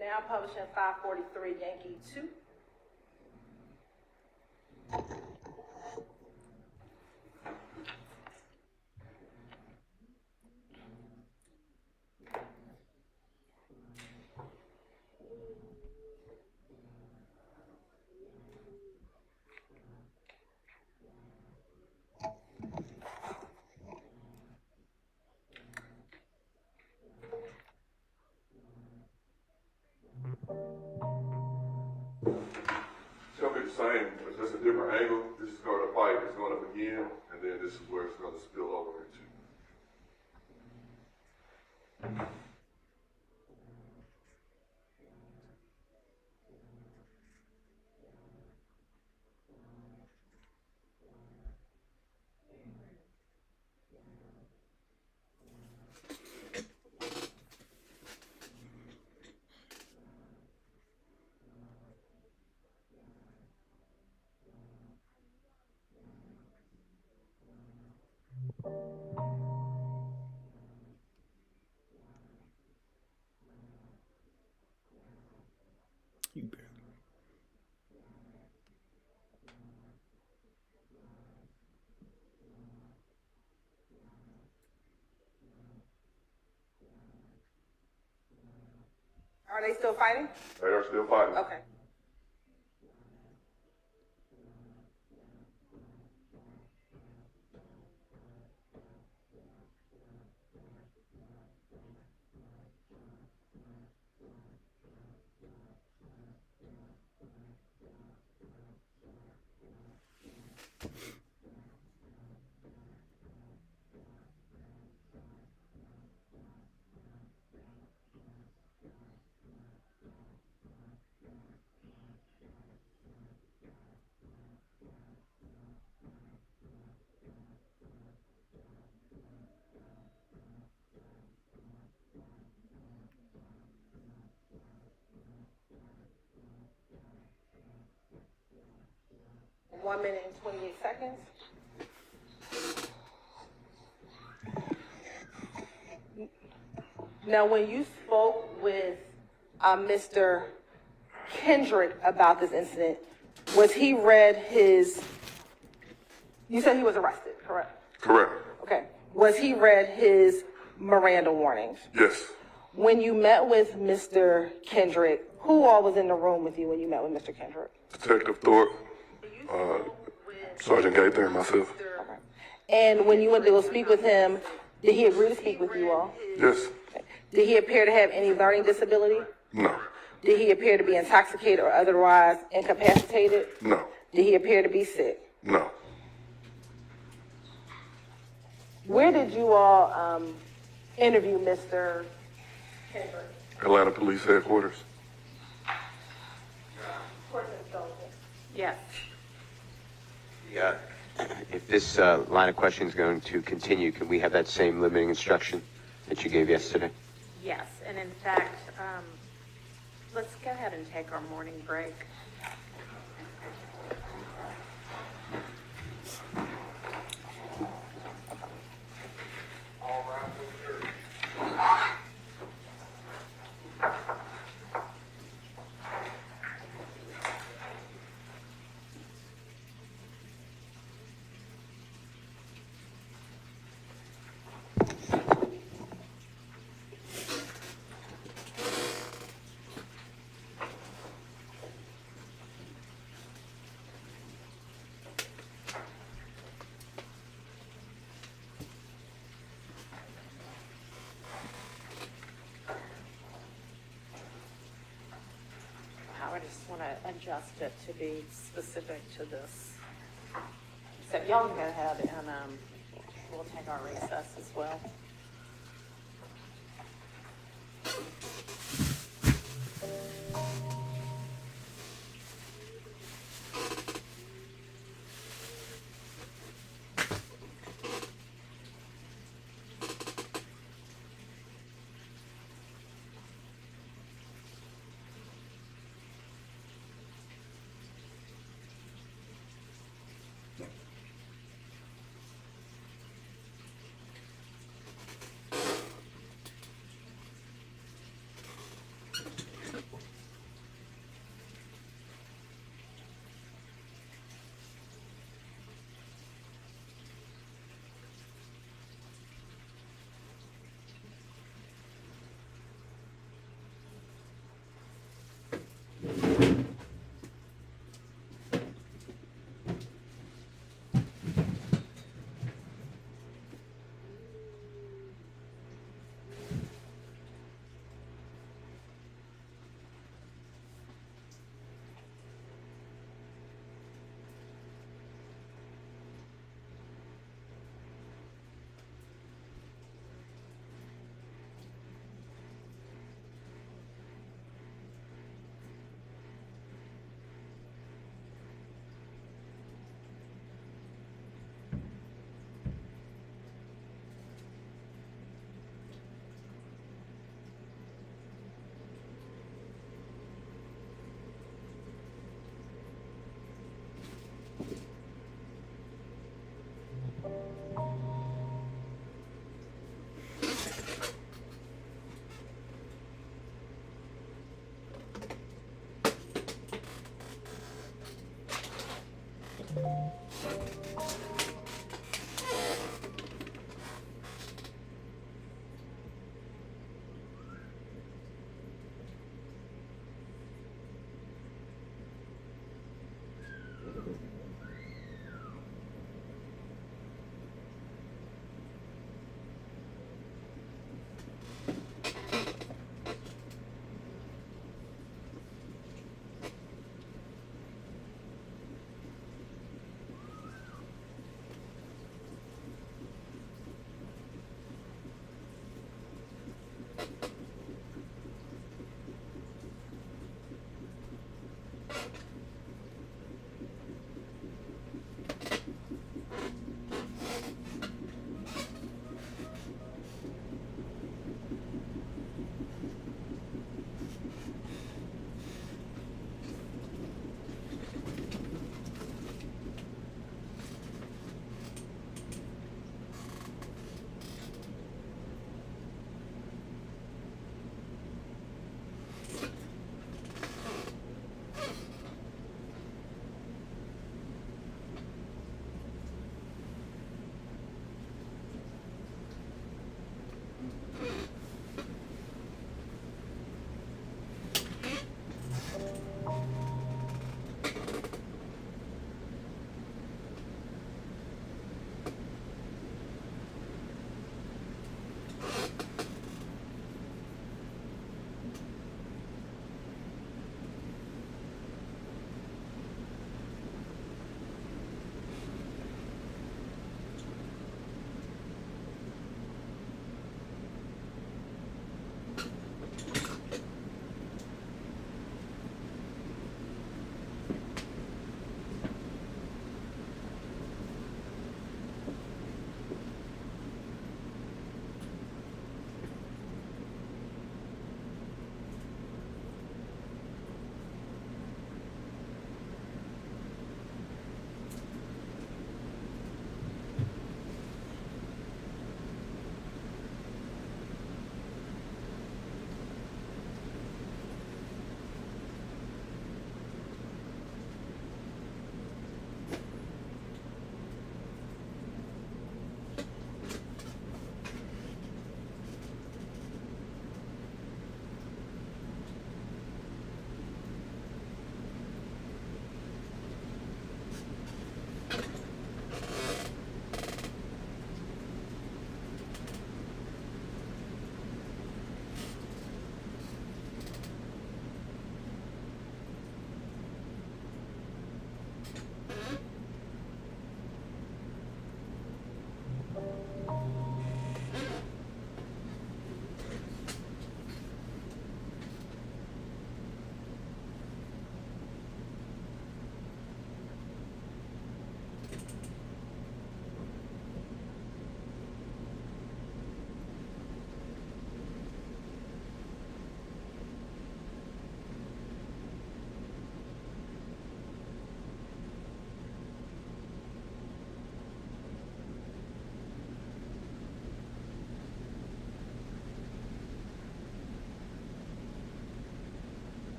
Now publishing 543 Yankee 2. It's going to be the same, it's just a different angle. This is going to fight, it's going to begin, and then this is where it's going to spill over into. Are they still fighting? They are still fighting. Okay. One minute and 28 seconds. Now, when you spoke with Mr. Kendrick about this incident, was he read his, you said he was arrested, correct? Correct. Okay. Was he read his Miranda warnings? Yes. When you met with Mr. Kendrick, who all was in the room with you when you met with Mr. Kendrick? Detective Thorpe, Sergeant Gaither, and myself. Okay. And when you went to go speak with him, did he agree to speak with you all? Yes. Okay. Did he appear to have any learning disability? No. Did he appear to be intoxicated or otherwise incapacitated? No. Did he appear to be sick? No. Where did you all interview Mr. Kendrick? Atlanta Police Headquarters. Yes. Yeah. If this line of questioning is going to continue, can we have that same limiting instruction that you gave yesterday? Yes, and in fact, let's go ahead and take our morning break. I just want to adjust it to be specific to this. So y'all can go ahead and we'll take our recess as well.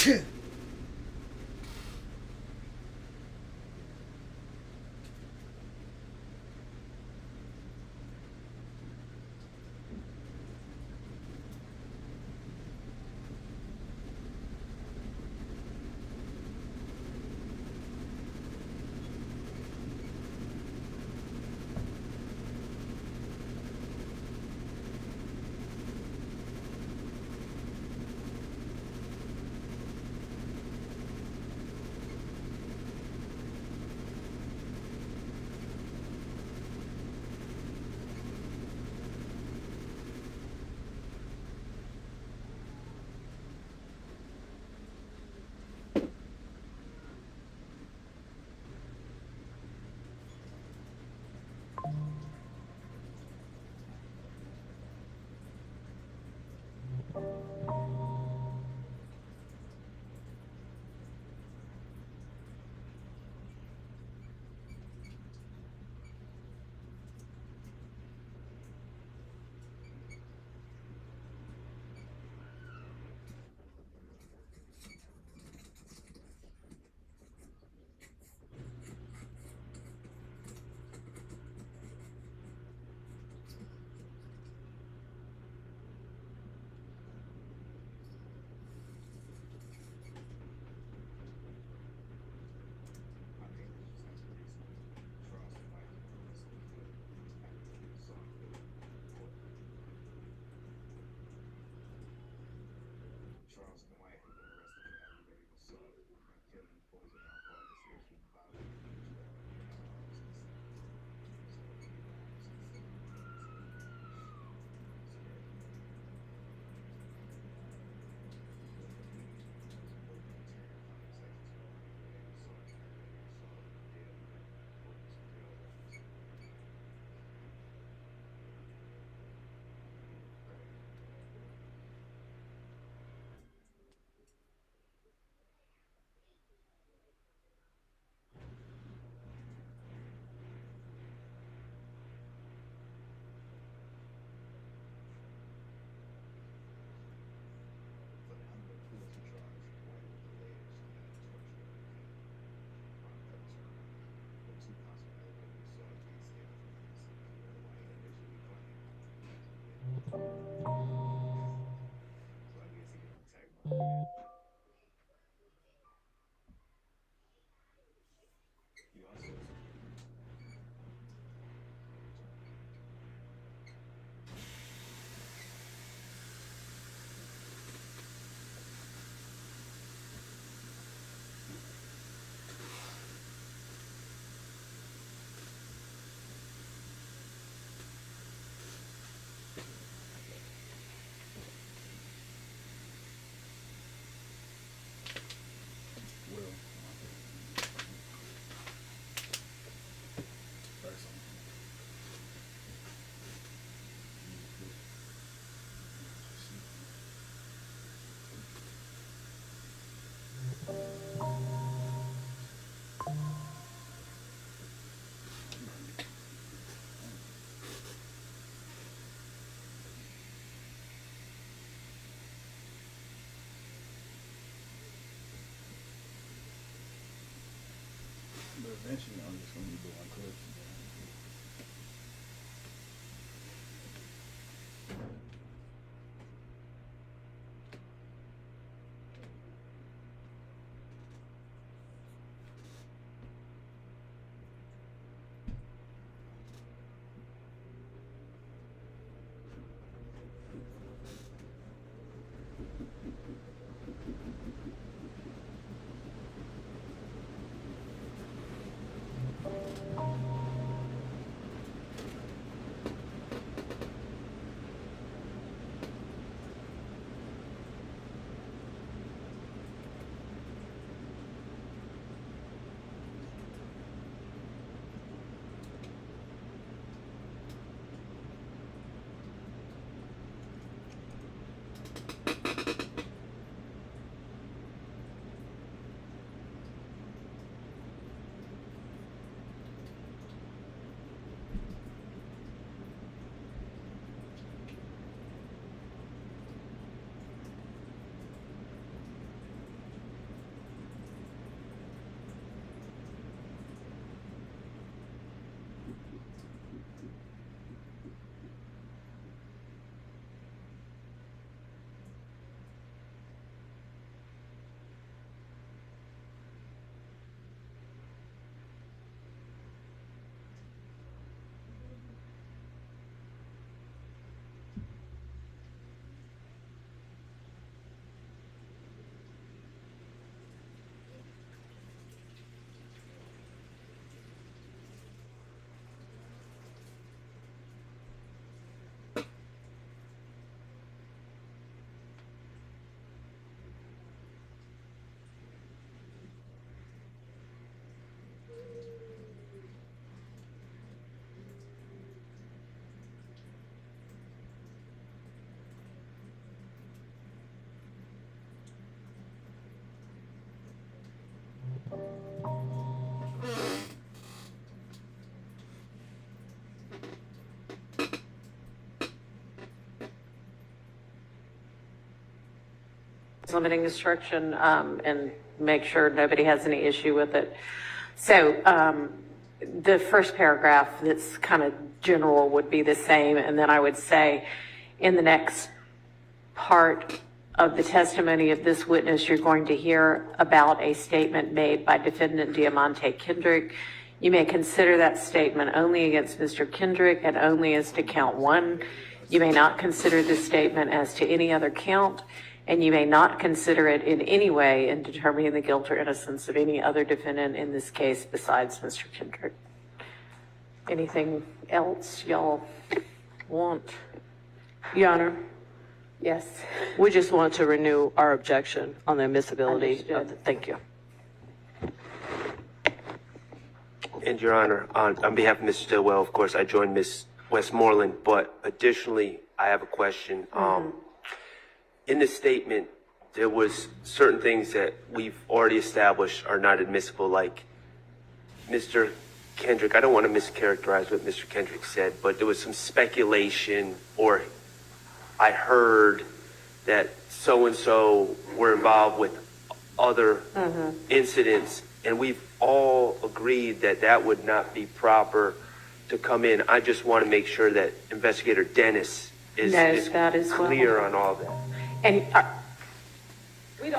But eventually, I'm just gonna be doing clips. limiting instruction and make sure nobody has any issue with it. So the first paragraph that's kind of general would be the same, and then I would say in the next part of the testimony of this witness, you're going to hear about a statement made by defendant Diamante Kendrick. You may consider that statement only against Mr. Kendrick and only as to count 1. You may not consider this statement as to any other count, and you may not consider it in any way in determining the guilt or innocence of any other defendant in this case besides Mr. Kendrick. Anything else y'all want? Your Honor? Yes. We just want to renew our objection on the admissibility of the, thank you. And Your Honor, on behalf of Ms. Stillwell, of course, I join Ms. Westmoreland, but additionally, I have a question. In the statement, there was certain things that we've already established are not admissible, like Mr. Kendrick. I don't want to mischaracterize what Mr. Kendrick said, but there was some speculation, or I heard that so-and-so were involved with other incidents, and we've all agreed that that would not be proper to come in. I just want to make sure that Investigator Dennis is clear on all that. And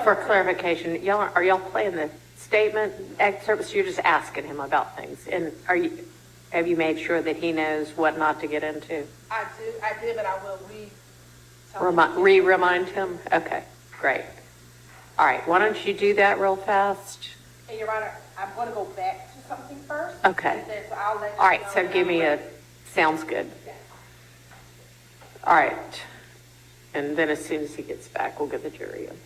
for clarification, are y'all playing the statement excerpts? You're just asking him about things, and have you made sure that he knows what not to get into? I did, but I will Remind him? Okay, great. All right, why don't you do that real fast? And Your Honor, I'm going to go back to something first. Okay. And then, so I'll let you All right, know so give me sounds good. All right. And then as soon as he gets back, we'll get the jury in.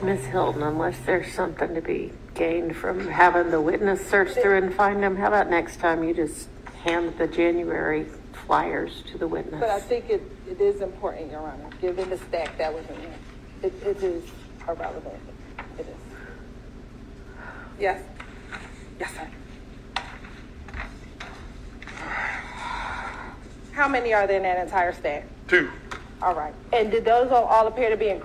Ms. Hilton, unless there's something to be gained from having the witness search through and find them, how about next time you just hand the January flyers to the witness? But I think it is important, Your Honor, given the stack that was in there. It is irrelevant. It is. Yes. Yes, sir. How many are there in that entire stack? 2. All right. And did those all appear to be in?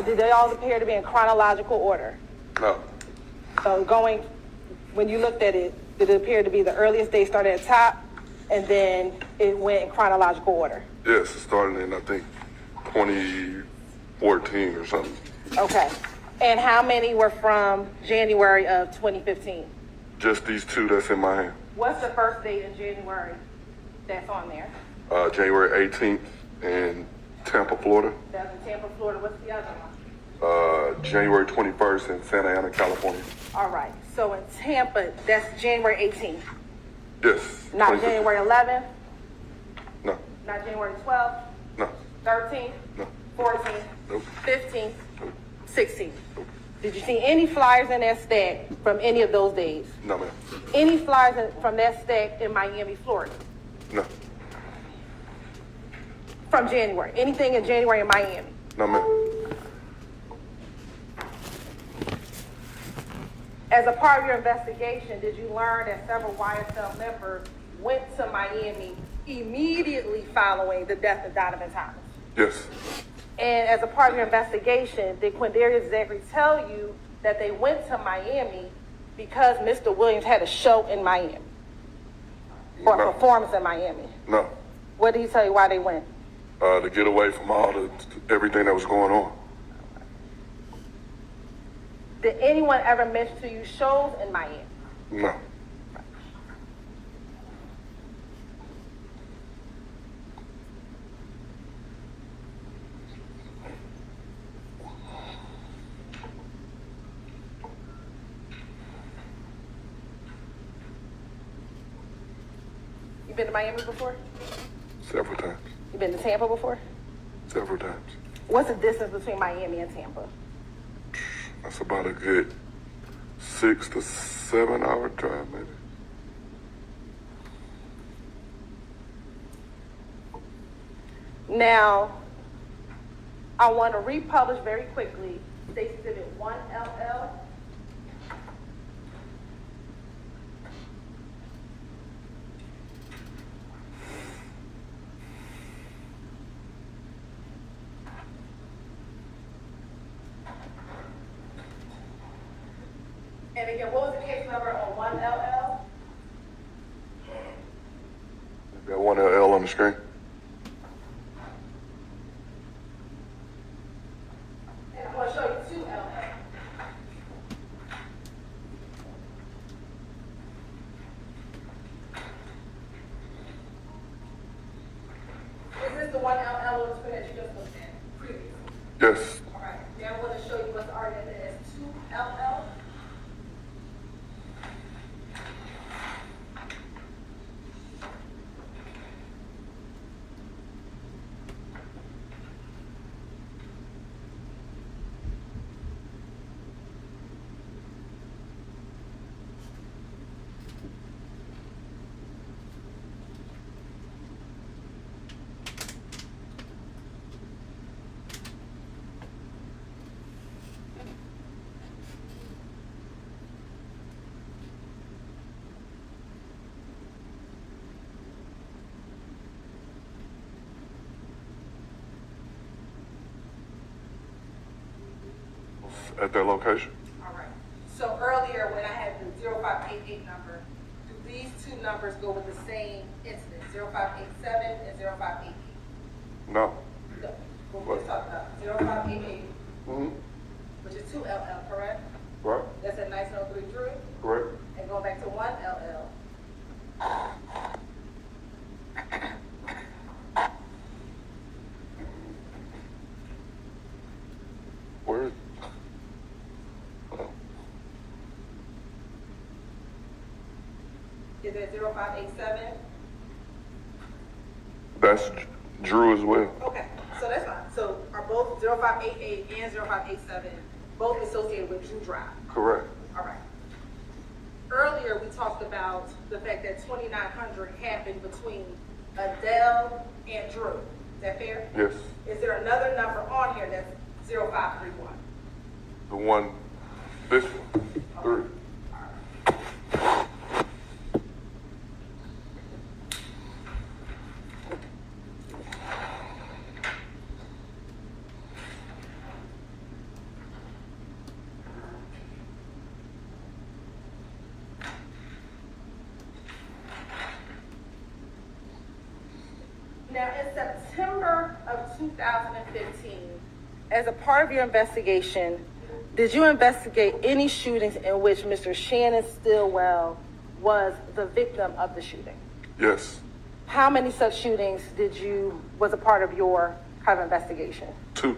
Did they all appear to be in chronological order? No. So going, when you looked at it, did it appear to be the earliest date started at top, and then it went in chronological order? Yes, it started in, I think, 2014 or something. Okay. And how many were from January of 2015? Just these two that's in my hand. What's the first date in January that's on there? January 18th in Tampa, Florida. That's in Tampa, Florida. What's the other one? January 21st in Santa Ana, California. All right. So in Tampa, that's January 18th. Yes. Not 25th. January 11th? No. Not January 12th? No. 13th? No. 14th? Nope. 15th? 16th? Did you see any flyers in that stack from any of those days? No, ma'am. Any flyers from that stack in Miami, Florida? No. From January? Anything in January in Miami? No, ma'am. As a part of your investigation, did you learn that several YSL members went to Miami immediately following the death of Donovan Thomas? Yes. And as a part of your investigation, did Quindarius Zachary tell you that they went to Miami because Mr. Williams had a show in Miami? Or a performance in Miami? No. What did he tell you why they went? To get away from all everything that was going on. Did anyone ever mention to you shows in Miami? No. You been to Miami before? Several times. You been to Tampa before? Several times. What's the distance between Miami and Tampa? That's about a good 6 to 7 hour drive, maybe. Now, I want to republish very quickly State Exhibit 1LL. And again, what was the case number on 1LL? Got 1LL on the screen. And I want to show you 2LL. Is this the 1LL on the screen that you just looked at previously? Yes. All right. Now I want to show you what's already in there as 2LL. At that location. All right. So earlier when I had the 0588 number, do these two numbers go with the same incident, 0587 and 0588? No. No. We'll just talk about 0588, Mm-hmm. which is 2LL, correct? Right. That's at 1903 Drew. Correct. And going back to 1LL. Where is Is it 0587? That's Drew as well. Okay, so that's fine. So are both 0588 and 0587 both associated with Drew Drive? Correct. All right. Earlier, we talked about the fact that 2900 happened between Adele and Drew. Is that fair? Yes. Is there another number on here that's 0531? The one, this one, 3. 2015, as a part of your investigation, did you investigate any shootings in which Mr. Shannon Stillwell was the victim of the shooting? Yes. How many such shootings was a part of your kind of investigation? 2.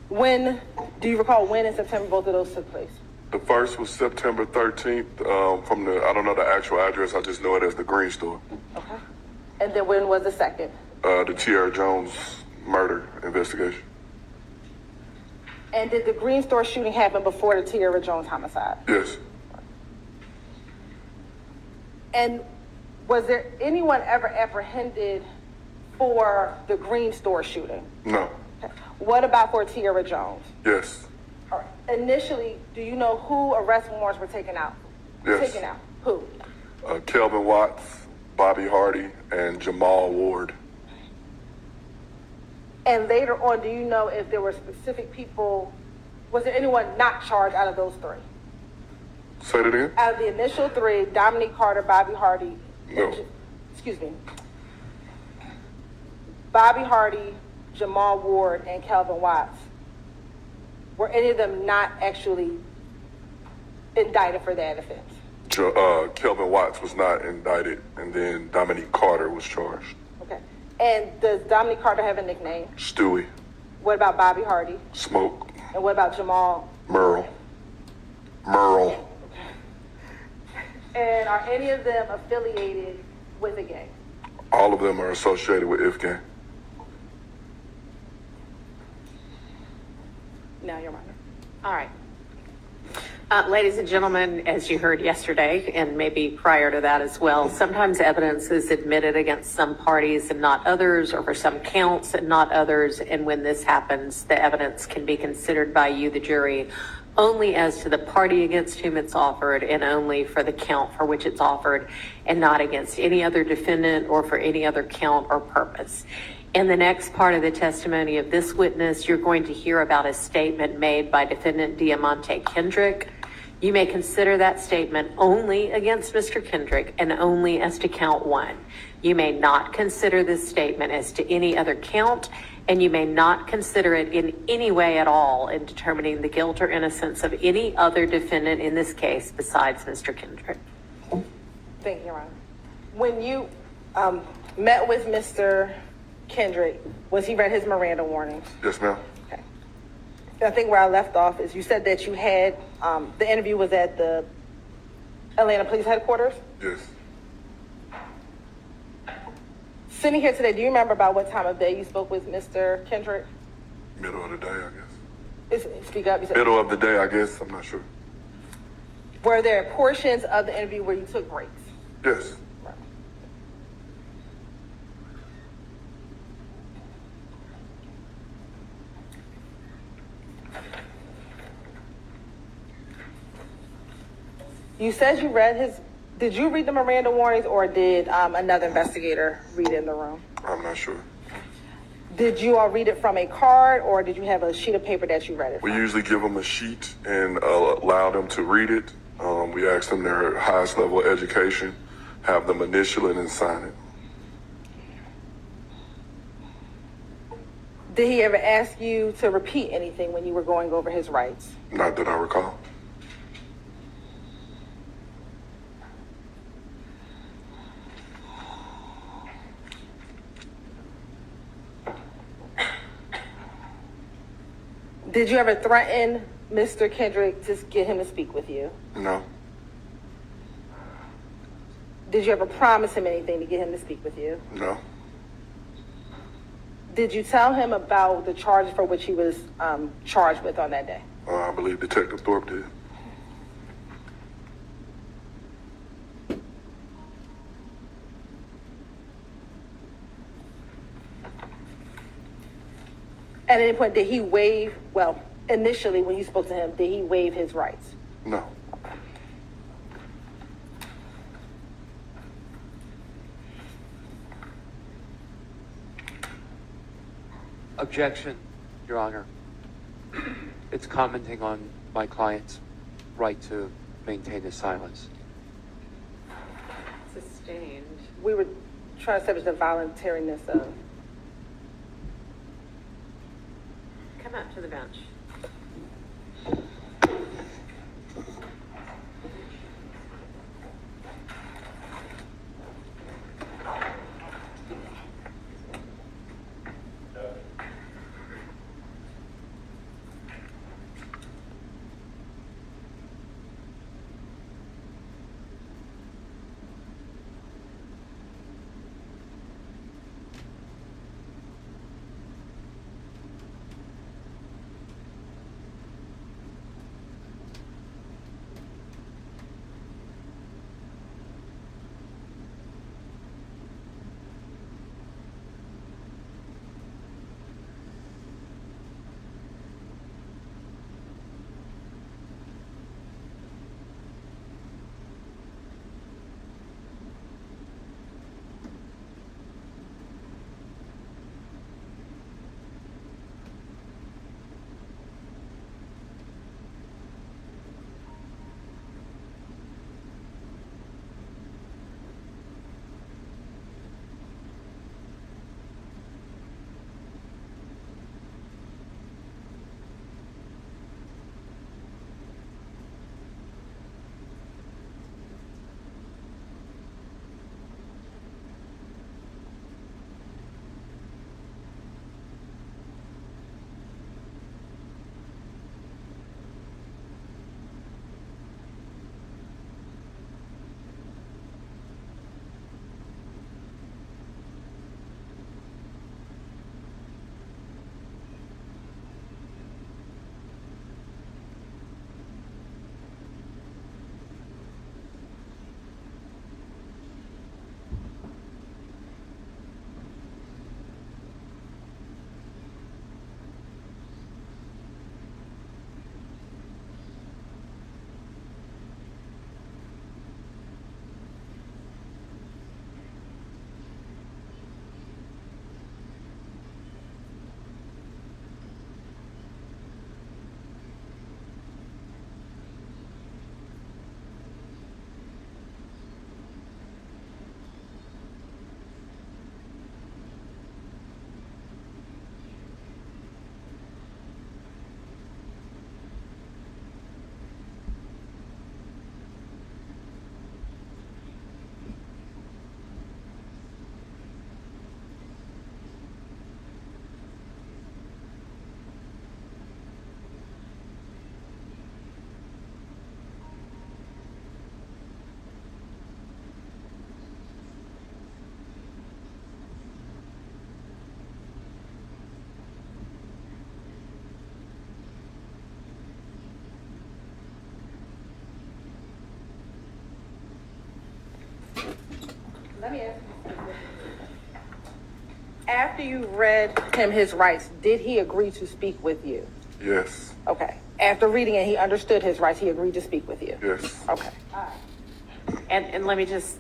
When, do you recall when in September both of those took place? The first was September 13th, from I don't know the actual address, I just know it as the Green Store. Okay. And then when was the second? The Tierra Jones murder investigation. And did the Green Store shooting happen before the Tierra Jones homicide? Yes. And was there anyone ever apprehended for the Green Store shooting? No. Okay. What about for Tierra Jones? Yes. All right. Initially, do you know who arrest warrants were taken out? Yes. Taken out. Who? Kelvin Watts, Bobby Hardy, and Jamal Ward. And later on, do you know if there were specific people, was there anyone not charged out of those 3? Say that again? Out of the initial 3, Dominique Carter, Bobby Hardy. No. Excuse me. Bobby Hardy, Jamal Ward, and Kelvin Watts. Were any of them not actually indicted for that offense? Kelvin Watts was not indicted, and then Dominique Carter was charged. Okay. And does Dominique Carter have a nickname? Stewie. What about Bobby Hardy? Smoke. And what about Jamal? Merle. And are any of them affiliated with a gang? All of them are associated with IFGAN. Now, Your Honor. All right. Ladies and gentlemen, as you heard yesterday, and maybe prior to that as well, sometimes evidence is admitted against some parties and not others, or for some counts and not others. And when this happens, the evidence can be considered by you, the jury, only as to the party against whom it's offered and only for the count for which it's offered, and not against any other defendant or for any other count or purpose. In the next part of the testimony of this witness, you're going to hear about a statement made by Defendant Diamante Kendrick. You may consider that statement only against Mr. Kendrick and only as to count 1. You may not consider this statement as to any other count, and you may not consider it in any way at all in determining the guilt or innocence of any other defendant in this case besides Mr. Kendrick. Thank you, Your Honor. When you met with Mr. Kendrick, was he read his Miranda warnings? Yes, ma'am. Okay. I think where I left off is you said that you had, the interview was at the Atlanta Police Headquarters? Yes. Sitting here today, do you remember about what time of day you spoke with Mr. Kendrick? Middle of the day, I guess. Speak up. You said, Middle of the day, I guess. I'm not sure. were there portions of the interview where you took breaks? Yes. You said you read his, did you read the Miranda warnings or did another investigator read it in the room? I'm not sure. Did you all read it from a card or did you have a sheet of paper that you read it We from? usually give them a sheet and allow them to read it. We ask them their highest level of education, have them initial it and sign it. Did he ever ask you to repeat anything when you were going over his rights? Not that I recall. Did you ever threaten Mr. Kendrick to get him to speak with you? No. Did you ever promise him anything to get him to speak with you? No. Did you tell him about the charges for which he was charged with on that day? I believe Detective Thorpe did. At any point, did he waive, well, initially when you spoke to him, did he waive his rights? No. Objection, Your Honor. It's commenting on my client's right to maintain his silence. Sustained. We were trying to establish the voluntariness of. come up to the bench. Let me ask you, after you read him his rights, did he agree to speak with you? Yes. Okay. After reading it, he understood his rights. He agreed to speak with you. Yes. Okay. And let me just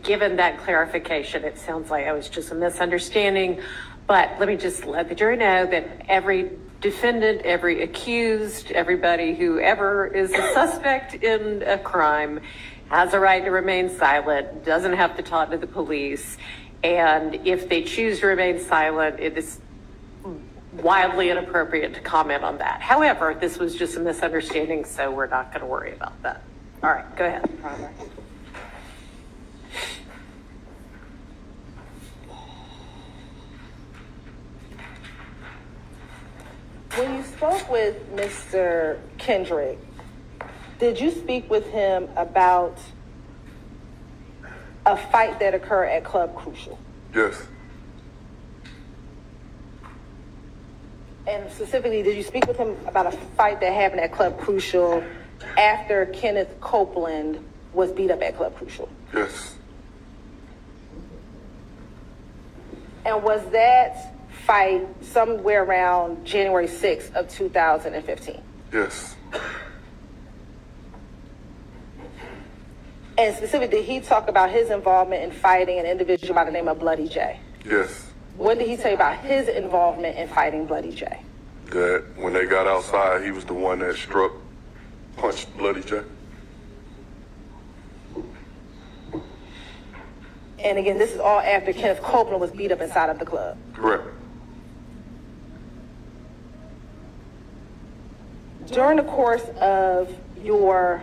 given that clarification, it sounds like it was just a misunderstanding, but let me just let the jury know that every defendant, every accused, everybody who ever is a suspect in a crime has a right to remain silent, doesn't have to talk to the police, and if they choose to remain silent, it is wildly inappropriate to comment on that. However, this was just a misunderstanding, so we're not going to worry about that. All right, go ahead, Robert. When you spoke with Mr. Kendrick, did you speak with him about a fight that occurred at Club Crucial? Yes. And specifically, did you speak with him about a fight that happened at Club Crucial after Kenneth Copeland was beat up at Club Crucial? Yes. And was that fight somewhere around January 6th of 2015? Yes. And specifically, did he talk about his involvement in fighting an individual by the name of Bloody J? Yes. What did he say about his involvement in fighting Bloody J? That when they got outside, he was the one that punched Bloody J. And again, this is all after Kenneth Copeland was beat up inside of the club. Correct. During the course of your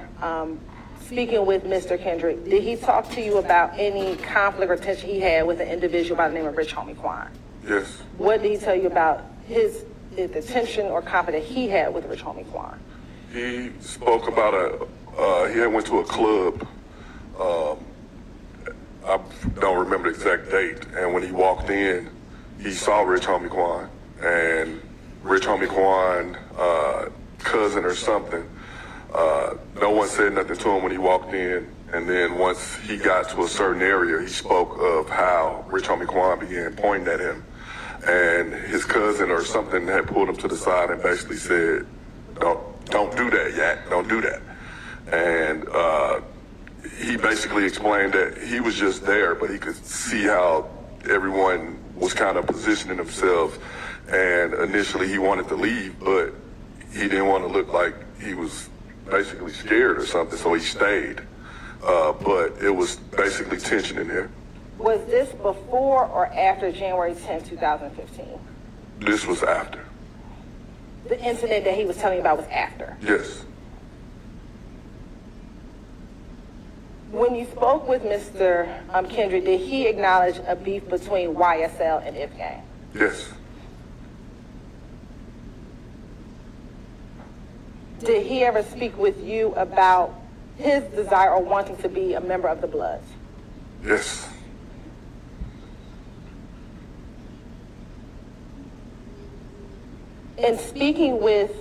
speaking with Mr. Kendrick, did he talk to you about any conflict or tension he had with an individual by the name of Rich Homie Quan? Yes. What did he tell you about the tension or conflict that he had with Rich Homie Quan? He spoke about he had went to a club. I don't remember the exact date. And when he walked in, he saw Rich Homie Quan, and Rich Homie Quan, cousin or something. No one said nothing to him when he walked in. And then once he got to a certain area, he spoke of how Rich Homie Quan began pointing at him. And his cousin or something had pulled him to the side and basically said, don't do that, Yak, don't do that. And he basically explained that he was just there, but he could see how everyone was kind of positioning themselves. And initially he wanted to leave, but he didn't want to look like he was basically scared or something, so he stayed. But it was basically tension in there. Was this before or after January 10, 2015? This was after. The incident that he was telling you about was after? Yes. When you spoke with Mr. Kendrick, did he acknowledge a beef between YSL and If Gang? Yes. Did he ever speak with you about his desire or wanting to be a member of the Bloods? Yes. In speaking with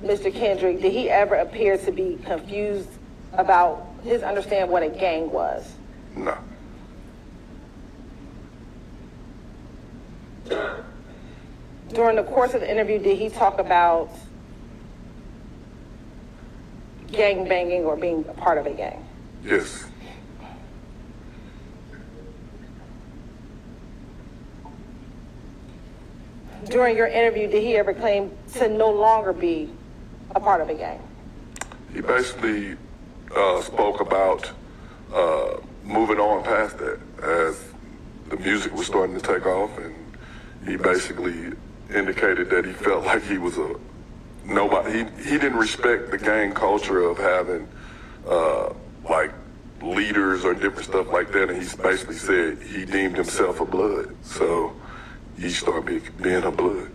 Mr. Kendrick, did he ever appear to be confused about his understanding what a gang was? No. During the course of the interview, did he talk about gang banging or being a part of a gang? Yes. During your interview, did he ever claim to no longer be a part of a gang? He basically spoke about moving on past that as the music was starting to take off, and he basically indicated that he felt like he was a nobody. He didn't respect the gang culture of having like leaders or different stuff like that, and he basically said he deemed himself a Blood, so he started being a Blood.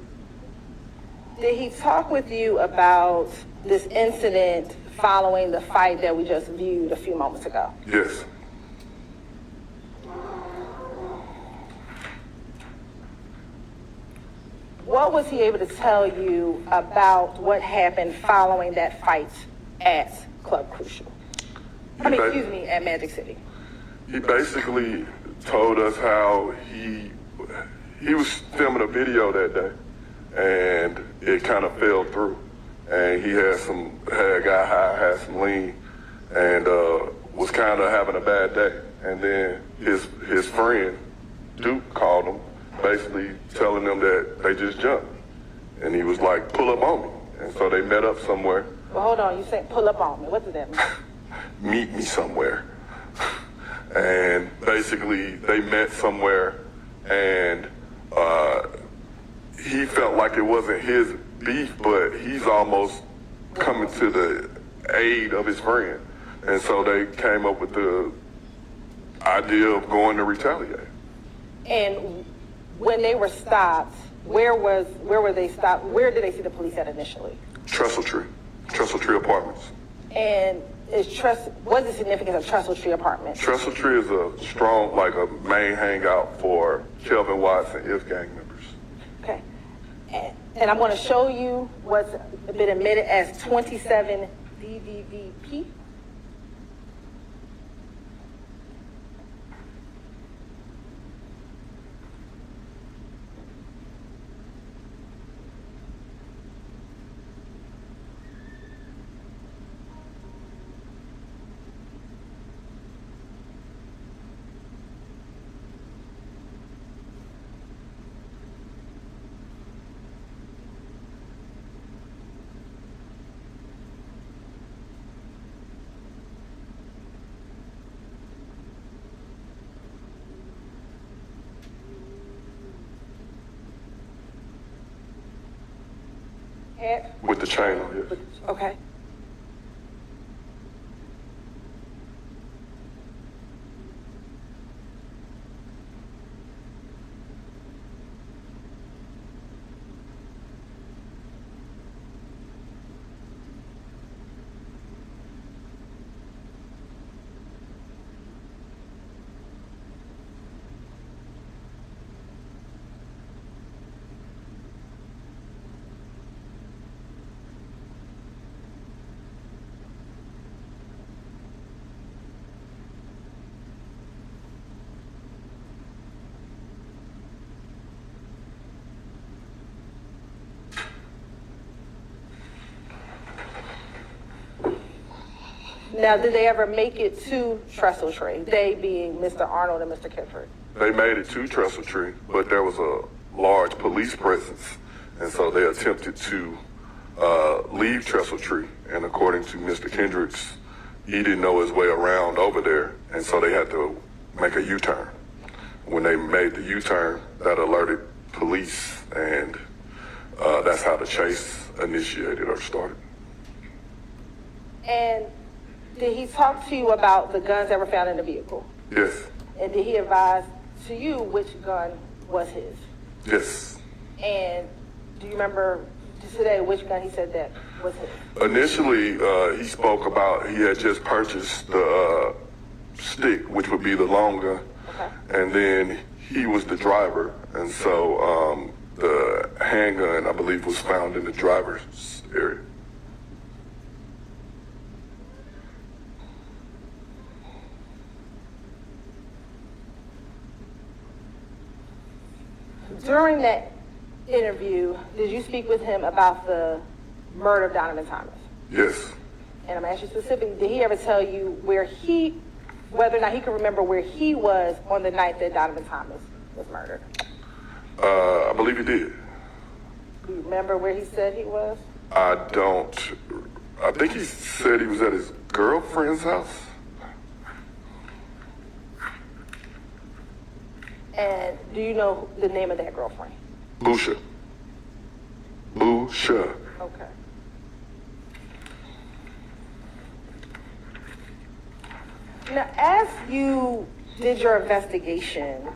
Did he talk with you about this incident following the fight that we just viewed a few moments ago? Yes. What was he able to tell you about what happened following that fight at Club Crucial? At Magic City. He basically told us how he was filming a video that day, and it kind of fell through. And he got high, had some lean, and was kind of having a bad day. And then his friend, Duke, called him, basically telling them that they just jumped. And he was like, pull up on me. And so they met up somewhere. Well, hold on, you said pull up on me. What does that mean? Meet me somewhere. And basically they met somewhere, and he felt like it wasn't his beef, but he's almost coming to the aid of his friend. And so they came up with the idea of going to retaliate. And when they were stopped, where were they stopped? Where did they see the police at initially? Trestle Tree Apartments. And what's the significance of Trestle Tree Apartments? Trestle Tree is a strong, like a main hangout for Kelvin Watts and If Gang members. Okay. And I'm going to show you what's been admitted as 27 DVVP. With the chain on, yes. Okay. Now, did they ever make it to Trestle Tree? They being Mr. Arnold and Mr. Kifford. They made it to Trestle Tree, but there was a large police presence, and so they attempted to leave Trestle Tree. And according to Mr. Kendricks, he didn't know his way around over there, and so they had to make a U-turn. When they made the U-turn, that alerted police, and that's how the chase initiated or started. And did he talk to you about the guns that were found in the vehicle? Yes. And did he advise to you which gun was his? Yes. And do you remember today which gun he said that was his? Initially, he spoke about he had just purchased the stick, which would be the long gun, and then he was the driver, and so the handgun, I believe, was found in the driver's area. During that interview, did you speak with him about the murder of Donovan Thomas? Yes. And I'm asking you specifically, did he ever tell you whether or not he could remember where he was on the night that Donovan Thomas was murdered? I believe he did. Do you remember where he said he was? I don't. I think he said he was at his girlfriend's house. And do you know the name of that girlfriend? Busha. Busha. Okay. Now, as you did your investigation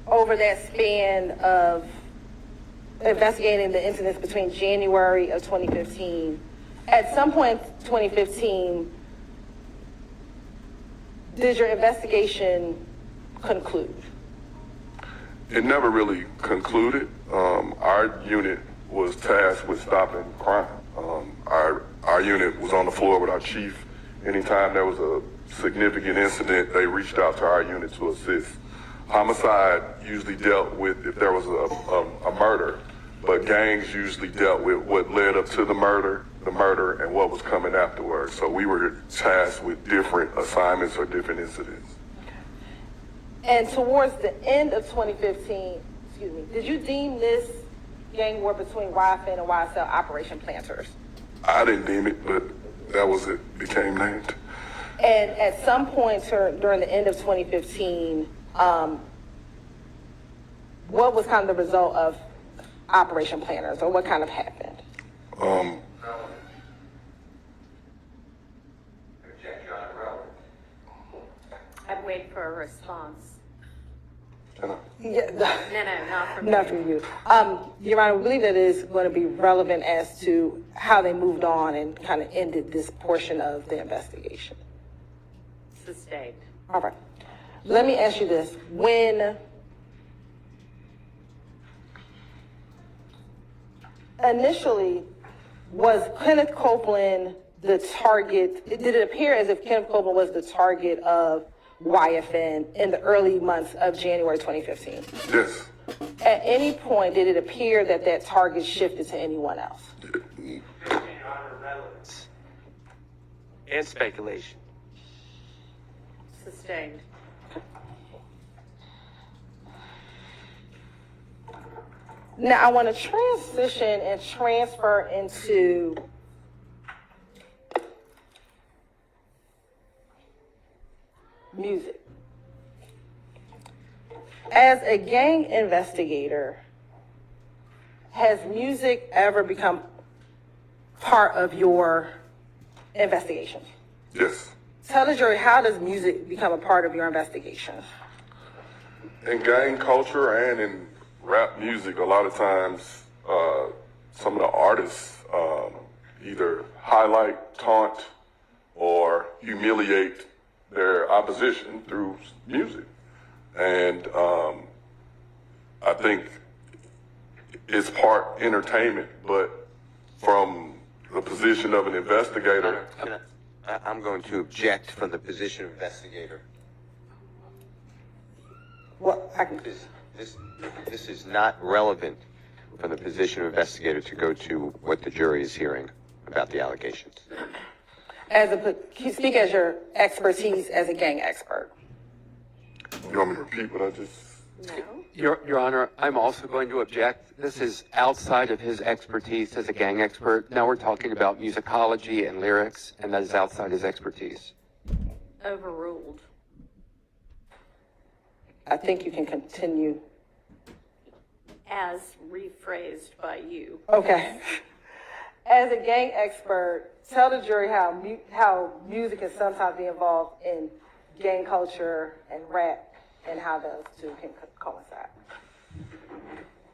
over that span of investigating the incidents between January of 2015, at some point in 2015, did your investigation conclude? It never really concluded. Our unit was tasked with stopping crime. Our unit was on the floor with our chief. Anytime there was a significant incident, they reached out to our unit to assist. Homicide usually dealt with if there was a murder, but gangs usually dealt with what led up to the murder, and what was coming afterwards. So we were tasked with different assignments or different incidents. And towards the end of 2015, did you deem this gang war between YFN and YSL Operation Planters? I didn't deem it, but that was it, became named. And at some point during the end of 2015, what was kind of the result of Operation Planters, or what kind of happened? I'd wait for a response. Yeah, No, not from not from you. Your Honor, we believe that is going to be relevant as to how they moved on and kind of ended this portion of the investigation. Sustained. All right. Let me ask you this. When initially, was Kenneth Copeland the target? Did it appear as if Kenneth Copeland was the target of YFN in the early months of January 2015? Yes. At any point, did it appear that that target shifted to anyone else? And speculation. Sustained. Now, I want to transition and transfer into music. As a gang investigator, has music ever become part of your investigation? Yes. Tell the jury, how does music become a part of your investigation? In gang culture and in rap music, a lot of times some of the artists either highlight, taunt, or humiliate their opposition through music. And I think it's part entertainment, but from the position of an investigator. I'm going to object from the position of investigator. Well, This is not relevant from the position of investigator to go to what the jury is hearing about the allegations. Speak as your expertise as a gang expert. You want me to repeat what I just... No. Your Honor, I'm also going to object. This is outside of his expertise as a gang expert. Now we're talking about musicology and lyrics, and that is outside his expertise. Overruled. I think you can continue. As rephrased by you. Okay. As a gang expert, tell the jury how music can sometimes be involved in gang culture and rap, and how those two can coincide.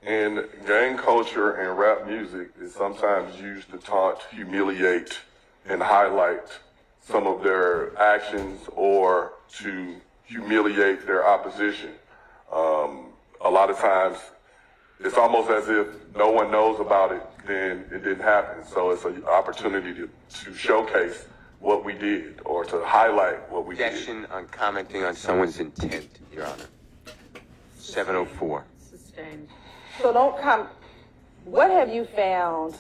And gang culture and rap music is sometimes used to taunt, humiliate, and highlight some of their actions or to humiliate their opposition. A lot of times, it's almost as if no one knows about it, then it didn't happen. So it's an opportunity to showcase what we did or to highlight what we did. Objection on commenting on someone's intent, Your Honor. 704. Sustained. So what have you found?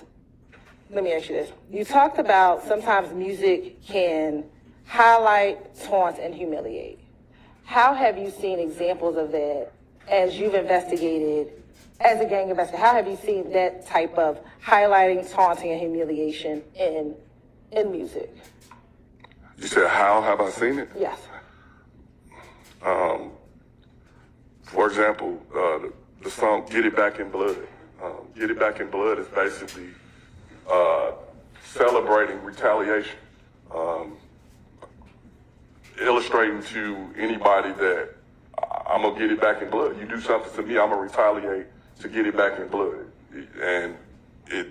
Let me ask you this. You talked about sometimes music can highlight, taunt, and humiliate. How have you seen examples of that as you've investigated, as a gang investigator? How have you seen that type of highlighting, taunting, and humiliation in music? You said, how have I seen it? Yes. For example, the song Get It Back in Blood. Get It Back in Blood is basically celebrating retaliation, illustrating to anybody that I'm going to get it back in blood. You do something to me, I'm going to retaliate to get it back in blood. And it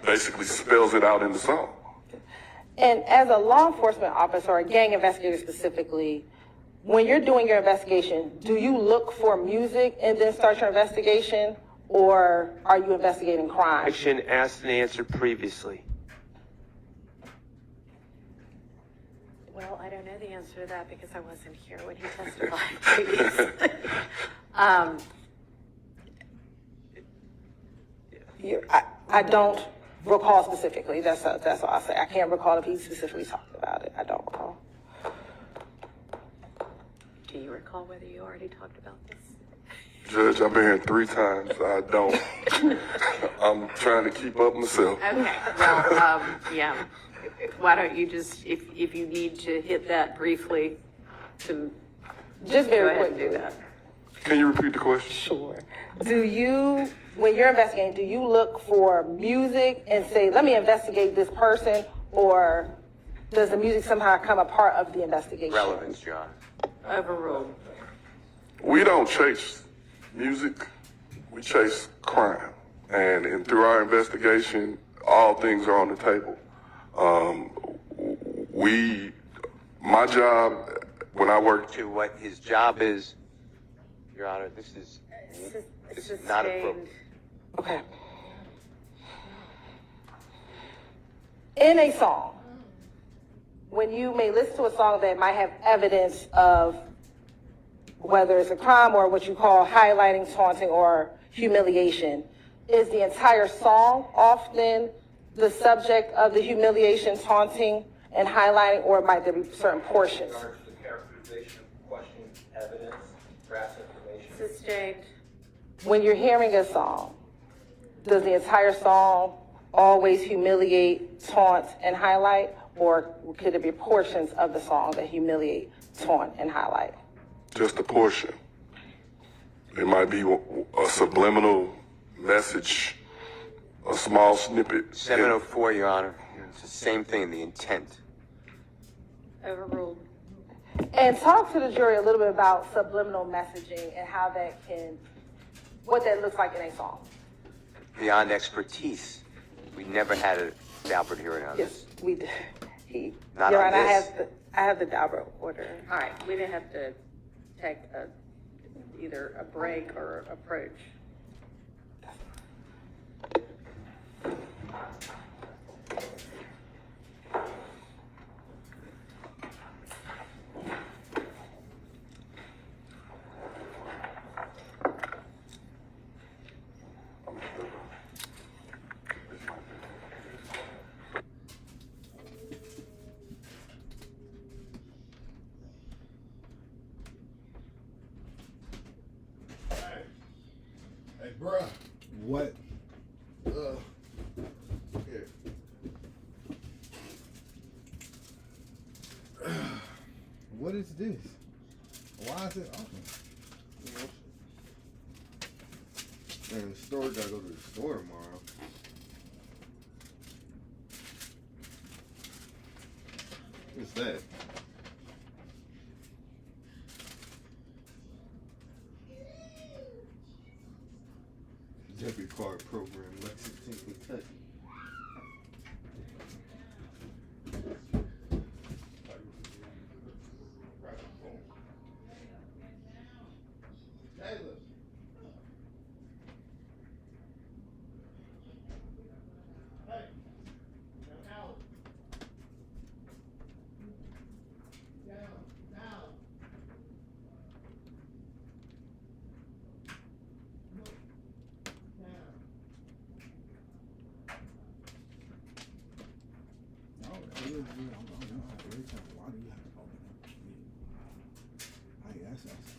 basically spells it out in the song. And as a law enforcement officer, or a gang investigator specifically, when you're doing your investigation, do you look for music and then start your investigation, or are you investigating crime? Question asked and answered previously. Well, I don't know the answer to that because I wasn't here when he testified previously. I don't recall specifically. That's all I'll say. I can't recall if he specifically talked about it. I don't recall. Do you recall whether you already talked about this? Judge, I've been here 3 times. I don't. I'm trying to keep up myself. Okay. Well, yeah. Why don't you just, if you need to hit that briefly, to just very go ahead quickly. and do that. Can you repeat the question? Sure. Do you, when you're investigating, do you look for music and say, let me investigate this person, or does the music somehow come a part of the investigation? Relevance, John. Overruled. We don't chase music, we chase crime. And through our investigation, all things are on the table. My job, when I work... To what his job is, Your Honor, this is not appropriate. Okay. In a song, when you may listen to a song that might have evidence of whether it's a crime or what you call highlighting, taunting, or humiliation, is the entire song often the subject of the humiliation, taunting, and highlighting, or might there be certain portions? The characterization of question, evidence, perhaps information. Sustained. When you're hearing a song, does the entire song always humiliate, taunt, and highlight, or could there be portions of the song that humiliate, taunt, and highlight? Just a portion. It might be a subliminal message a small snippet. 704, Your Honor. It's the same thing, the intent. Overruled. And talk to the jury a little bit about subliminal messaging and how that can, what that looks like in a song. Beyond expertise, we never had a Daubert hearing on this. Yes, we did. Not Your on Honor, this. I have the Daubert order. All right, we didn't have to take either a break or approach. Hey, bruh. What? Here. What is this? Why is it open? Man, the store gotta go to the store tomorrow. What's that? Debit card program, Lexington, Kentucky. Taylor. Hey, now. Down, now. Why do you have to open up? I guess that's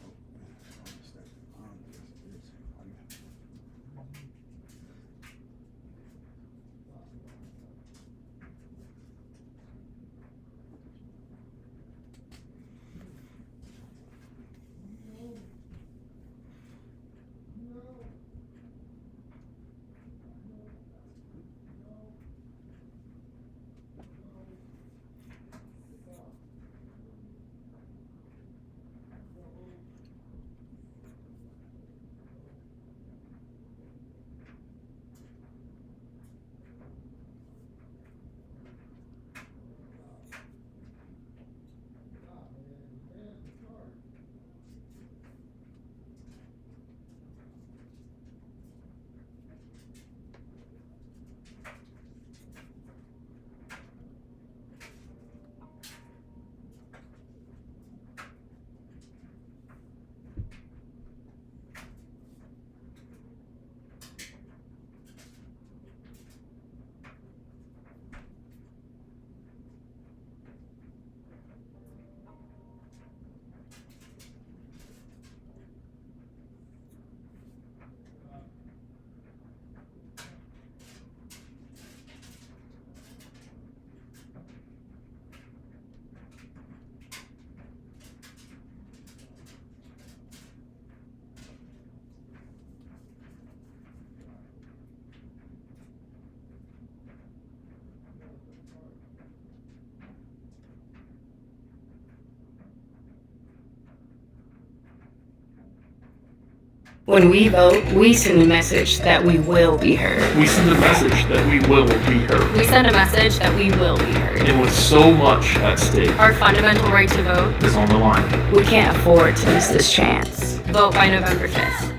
When we vote, we send a message that we will be heard. We send a message that we will be heard. We send a message that we will be heard. And with so much at stake, Our fundamental right to vote is on the line. We can't afford to miss this chance. Vote by November 5th.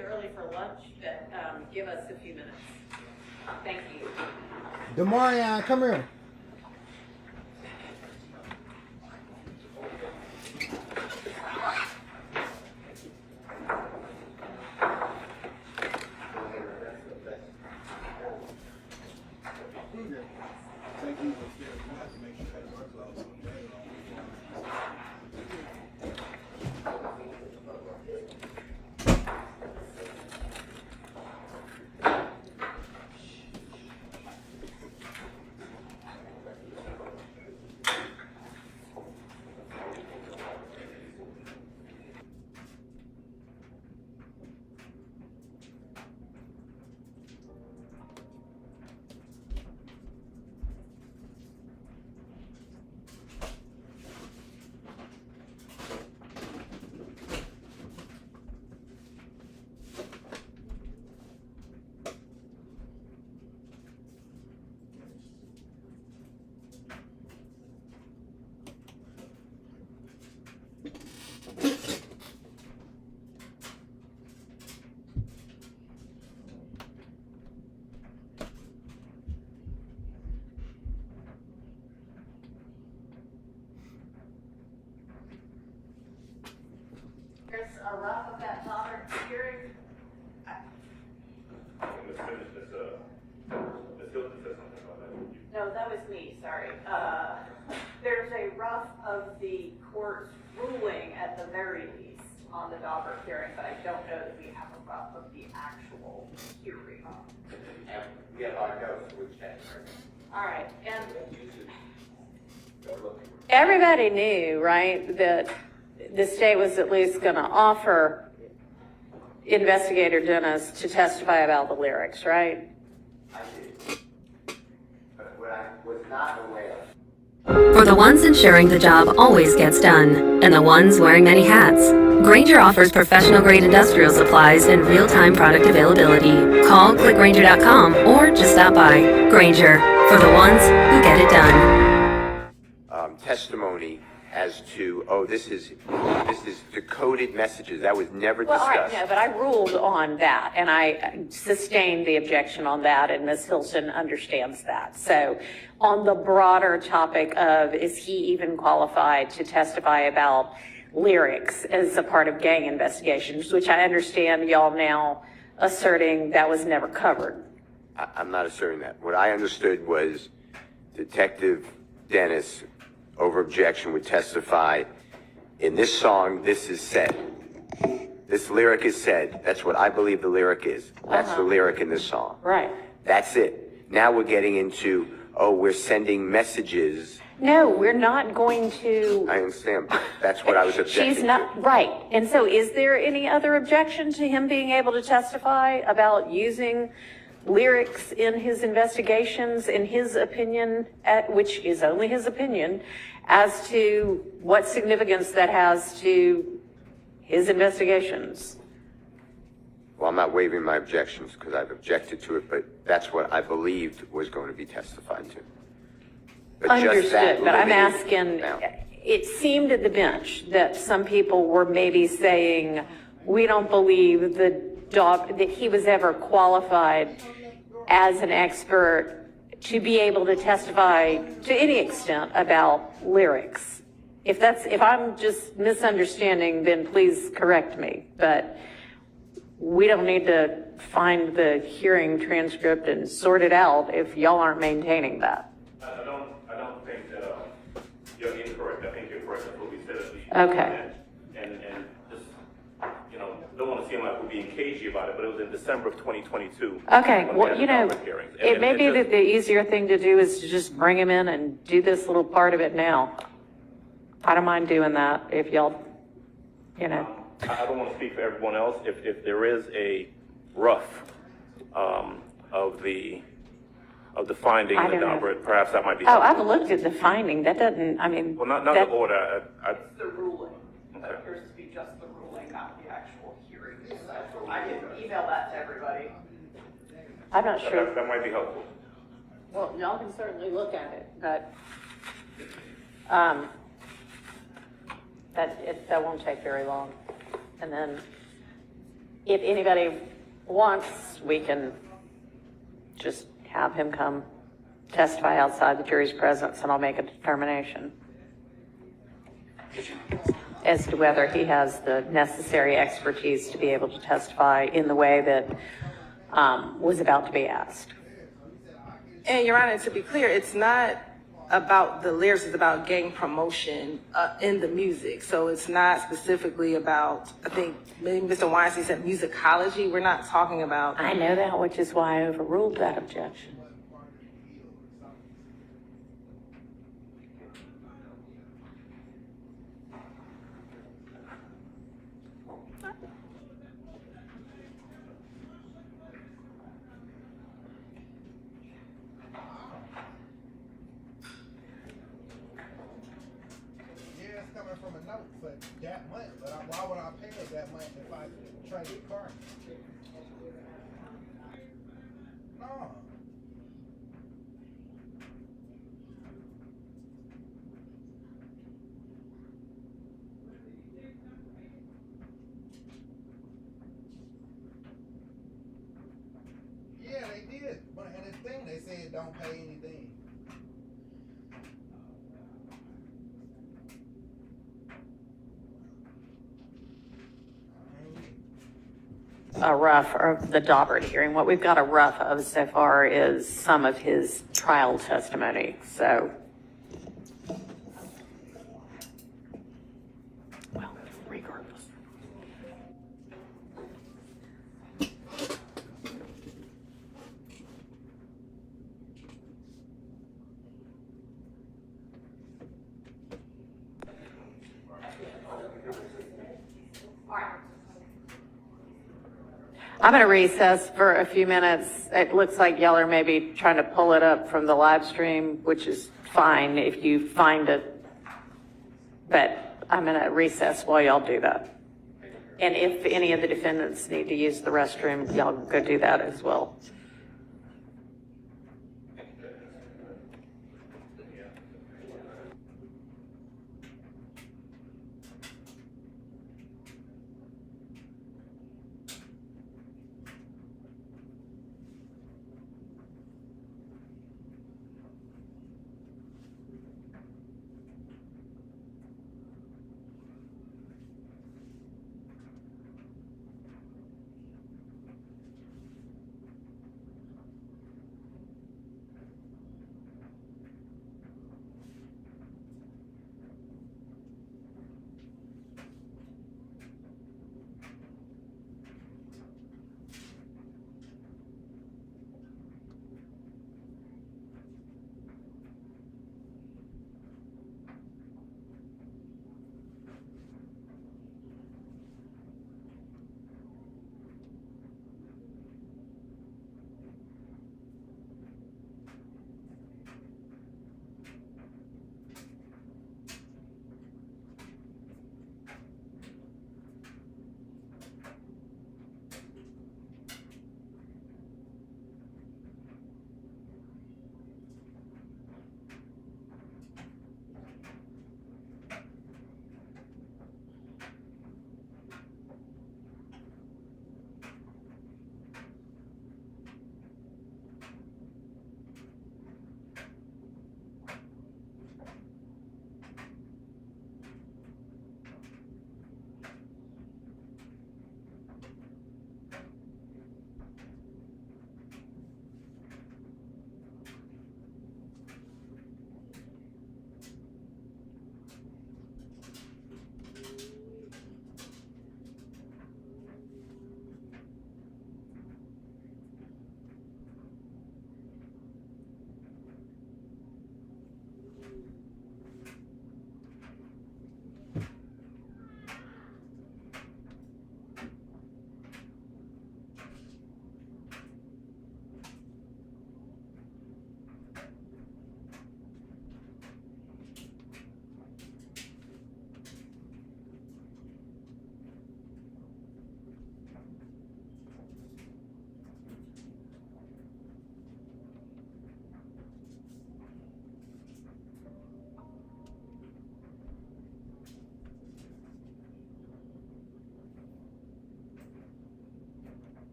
you early for lunch, but give us a few minutes. Thank you. Demarion, come here. There's a rough of that topic hearing. No, that was me, sorry. There's a rough of the court's ruling at the very least on the Daubert hearing, but I don't know that we have a rough of the actual hearing. And we have our notes, which that's All right, and everybody knew, right, that the state was at least going to offer investigator Dennis to testify about the lyrics, right? I did. But what I was not aware of. For the ones ensuring the job always gets done, and the ones wearing many hats, Grainger offers professional-grade industrial supplies and real-time product availability. Call clickgrainger.com or just stop by. Grainger, for the ones who get it done. Testimony as to, this is decoded messages. That was never Well, all right, discussed. no, but I ruled on that, and I sustained the objection on that, and Ms. Hilton understands that. So on the broader topic of, is he even qualified to testify about lyrics as a part of gang investigations, which I understand y'all now asserting that was never covered. I'm not asserting that. What I understood was Detective Dennis, over objection, would testify, in this song, this is said. This lyric is said. That's what I believe the lyric is. That's the lyric in this song. Right. That's it. Now we're getting into, we're sending messages. No, we're not going to. I understand. That's what I was objecting She's not, to. right. And so is there any other objection to him being able to testify about using lyrics in his investigations, in his opinion, which is only his opinion, as to what significance that has to his investigations? Well, I'm not waiving my objections because I've objected to it, but that's what I believed was going to be testified to. But Understood, but I'm limited asking, amount. it seemed at the bench that some people were maybe saying, we don't believe that he was ever qualified as an expert to be able to testify to any extent about lyrics. If I'm just misunderstanding, then please correct me, but we don't need to find the hearing transcript and sort it out if y'all aren't maintaining that. I don't think that you're incorrect. I think you're correct. That's what we said at the Okay. And just, don't want to seem like we're being cagey about it, but it was in December of 2022. Okay, when we well, had the Daubert hearings. it And may be just- that the easier thing to do is to just bring him in and do this little part of it now. I don't mind doing that if y'all, I don't want to speak for everyone else. If there is a rough of the finding I in the don't know. Daubert, perhaps that might be. Oh, helpful. I've looked at the finding. That doesn't, Well, not the order. The ruling. That appears to be just the ruling, not the actual hearing. So I can email that to everybody. I'm not sure. That might be helpful. Well, y'all can certainly look at it, but that won't take very long. And then If anybody wants, we can just have him come testify outside the jury's presence, and I'll make a determination as to whether he has the necessary expertise to be able to testify in the way that was about to be asked. And Your Honor, to be clear, it's not about the lyrics, it's about gang promotion in the music. So it's not specifically about, I think maybe Mr. Weinstein said musicology. We're not talking about. I know that, which is why I overruled that objection. Yeah, it's coming from a note for that month, but why would I pay it that month if I try to get car? No. Yeah, they did. But in the thing, they said don't pay anything. A rough, or the Daubert hearing. What we've got a rough of so far is some of his trial testimony. So, well, regardless. I'm going to recess for a few minutes. It looks like y'all are maybe trying to pull it up from the live stream, which is fine if you find it. But I'm going to recess while y'all do that. And if any of the defendants need to use the restroom, y'all go do that as well.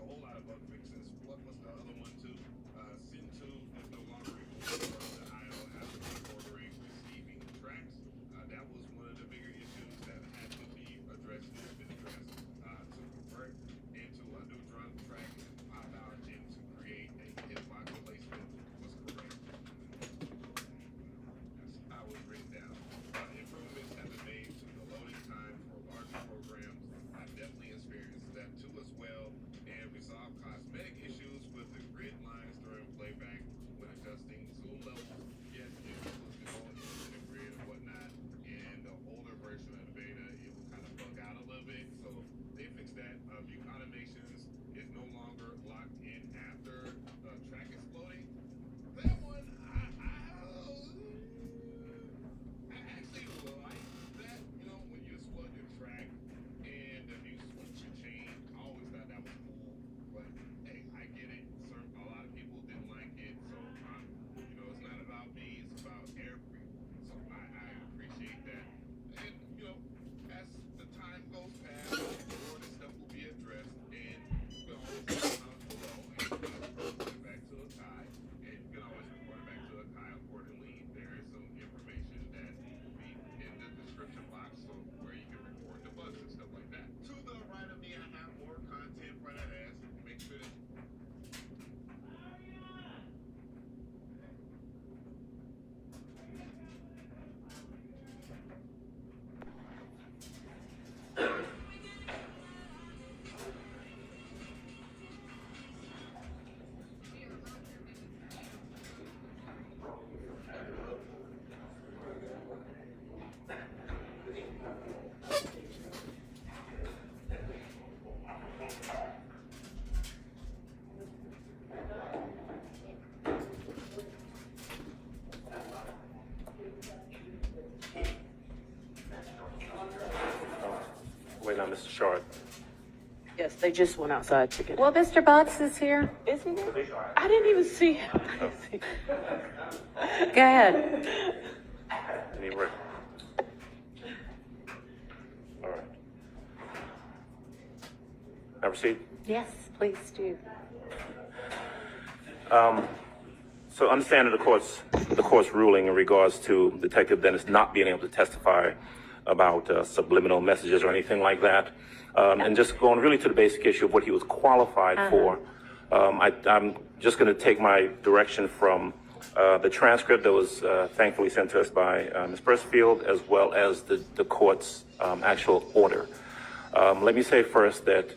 a whole lot of bug fixes. What was the other one too? Sin 2 is no longer able to run the IO after ordering receiving tracks. That was one of the bigger issues that had to be addressed and has been addressed. To convert into a new drum track and pop out and to create a hitbox replacement was correct. That's how it was written down. Improvements have been made to the loading time for larger programs. I've definitely experienced that too as well, and resolved cosmetic issues with the grid lines during playback when adjusting zoom levels. Yes, it was going into the grid and whatnot, and the older version of the beta, it will kind of bug out a little bit, so they fixed that. View automations is no longer locked in after track exploding. That one, I actually like that, you know, when you explode your track and you switch your chain. I always thought that was cool, but hey, I get it. A lot of people didn't like it, so you know, it's not about me, it's about everyone. So I appreciate that. And you know, as the time goes past, more of this stuff will be addressed, and you can always comment below and report it back to a Kai, and you can always report it back to a Kai accordingly. There is some information that will be in the description box, so where you can report the bugs and stuff like that. To the right of me, I have more content for that ass. Make sure that Wait on Mr. Shard. Yes, they just went outside to get it. Well, Mr. Botts is here. Is he here? I didn't even see him. Go ahead. Anyway. All right. Now proceed. Yes, please do. So understanding the court's ruling in regards to Detective Dennis not being able to testify about subliminal messages or anything like that, and just going really to the basic issue of what he was qualified for. I'm just going to take my direction from the transcript that was thankfully sent to us by Ms. Burstfield, as well as the court's actual order. Let me say first that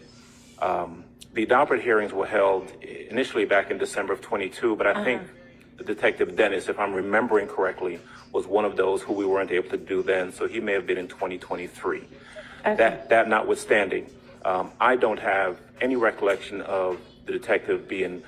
the Daubert hearings were held initially back in December of 22, but I think Detective Dennis, if I'm remembering correctly, was one of those who we weren't able to do then, so he may have been in 2023. Okay. That notwithstanding, I don't have any recollection of the detective being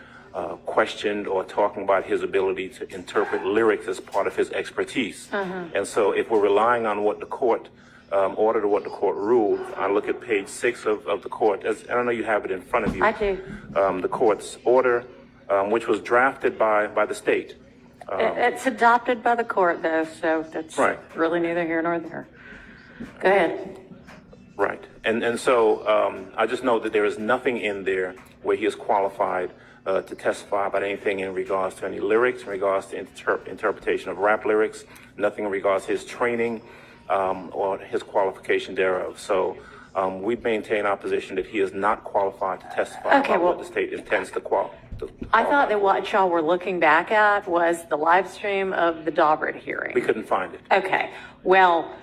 questioned or talking about his ability to interpret lyrics as part of his expertise. And so if we're relying on what the court ordered or what the court ruled, I look at page 6 of the court, I don't know you have it in front of you. I do. The court's order, which was drafted by the state. It's adopted by the court, though, so that's really neither here nor there. Go ahead. Right. And so I just know that there is nothing in there where he is qualified to testify about anything in regards to any lyrics, in regards to interpretation of rap lyrics, nothing in regards to his training or his qualification thereof. So we maintain our position that he is not qualified to testify about what the state intends to qualify. I thought that what y'all were looking back at was the live stream of the Daubert hearing. We couldn't find it. Okay. Well,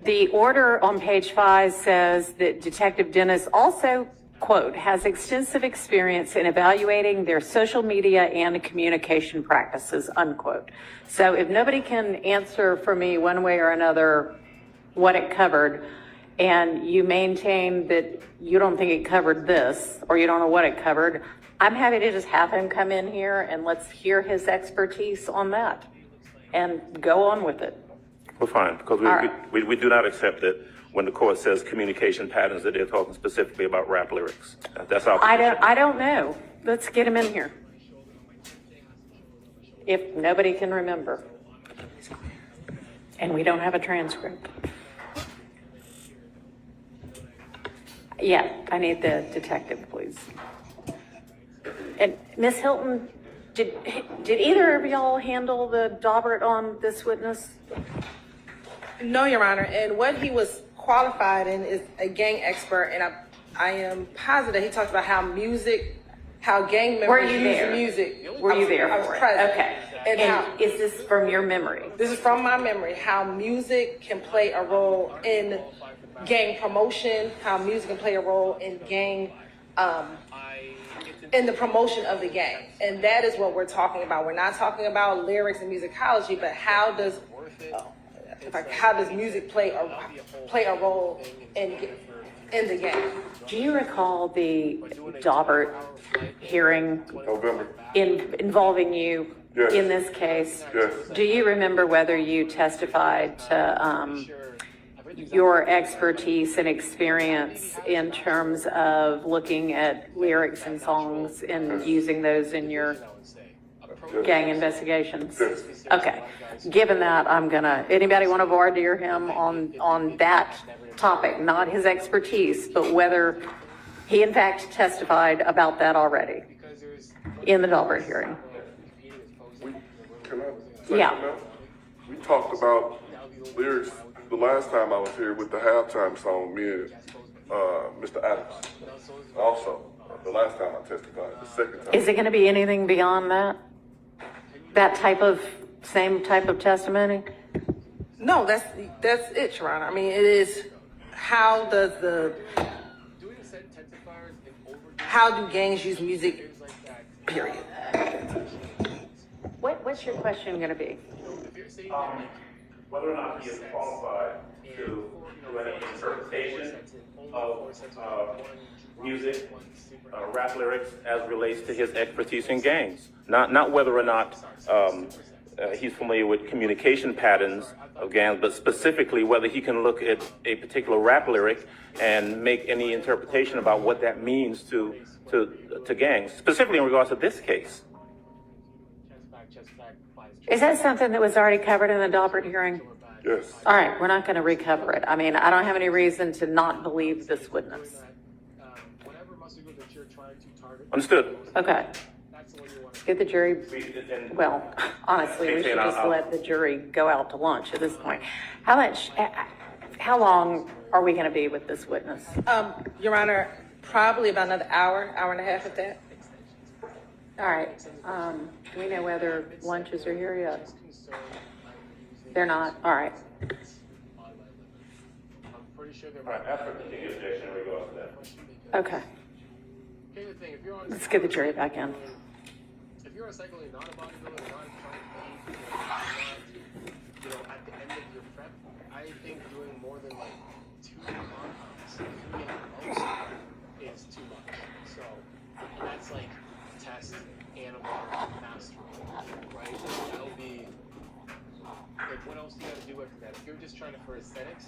the order on page 5 says that Detective Dennis also, quote, has extensive experience in evaluating their social media and communication practices, unquote. So if nobody can answer for me one way or another what it covered, and you maintain that you don't think it covered this, or you don't know what it covered, I'm happy to just have him come in here and let's hear his expertise on that and go on with it. We're fine, because we do not accept that when the court says communication patterns that they're talking specifically about rap lyrics. That's our position. I don't know. Let's get him in here. If nobody can remember. And we don't have a transcript. Yeah, I need the detective, please. And Ms. Hilton, did either of y'all handle the Daubert on this witness? No, Your Honor. And what he was qualified in is a gang expert, and I am positive he talked about how gang members Were you use there? music. Were you there? I was for it? present. Okay. And how, is this from your memory? This is from my memory, how music can play a role in gang promotion, how music can play a role in gang, in the promotion of the gang. And that is what we're talking about. We're not talking about lyrics and musicology, but how does music play a role in the game? Do you recall the Daubert hearing November. involving you Yes. in this case? Yes. Do you remember whether you testified to your expertise and experience in terms of looking at lyrics and songs and using those in your gang investigations? Yes. Okay. Given that, anybody want to voir dire him on that topic, not his expertise, but whether he in fact testified about that already in the Daubert hearing? Yeah. We talked about lyrics the last time I was here with the halftime song, me and Mr. Adams. Also, the last time I testified, the second time. Is it going to be anything beyond that? That same type of testimony? No, that's it, Your Honor. I mean, it is how do gangs use music, period. What's your question going to be? Whether or not he is qualified to do any interpretation of music, rap lyrics as relates to his expertise in gangs. Not whether or not he's familiar with communication patterns of gangs, but specifically whether he can look at a particular rap lyric and make any interpretation about what that means to gangs, specifically in regards to this case. Is that something that was already covered in the Daubert hearing? Yes. All right, we're not going to recover it. I mean, I don't have any reason to not believe this witness. Understood. Okay. Get the jury, well, honestly, we should just let the jury go out to lunch at this point. How long are we going to be with this witness? Your Honor, probably about another hour and a half at that. All right. Do we know whether lunches are here yet? They're not? All right. After continued objection in regards to that. Okay. Let's get the jury back in. If you're a psychically not a bodybuilder, not trying to be, at the end of your prep, I think doing more than like 2 compounds, 3 at most, is too much. So that's like test animal mastery, right? That'll be like, what else do you got to do after that? If you're just trying to for aesthetics,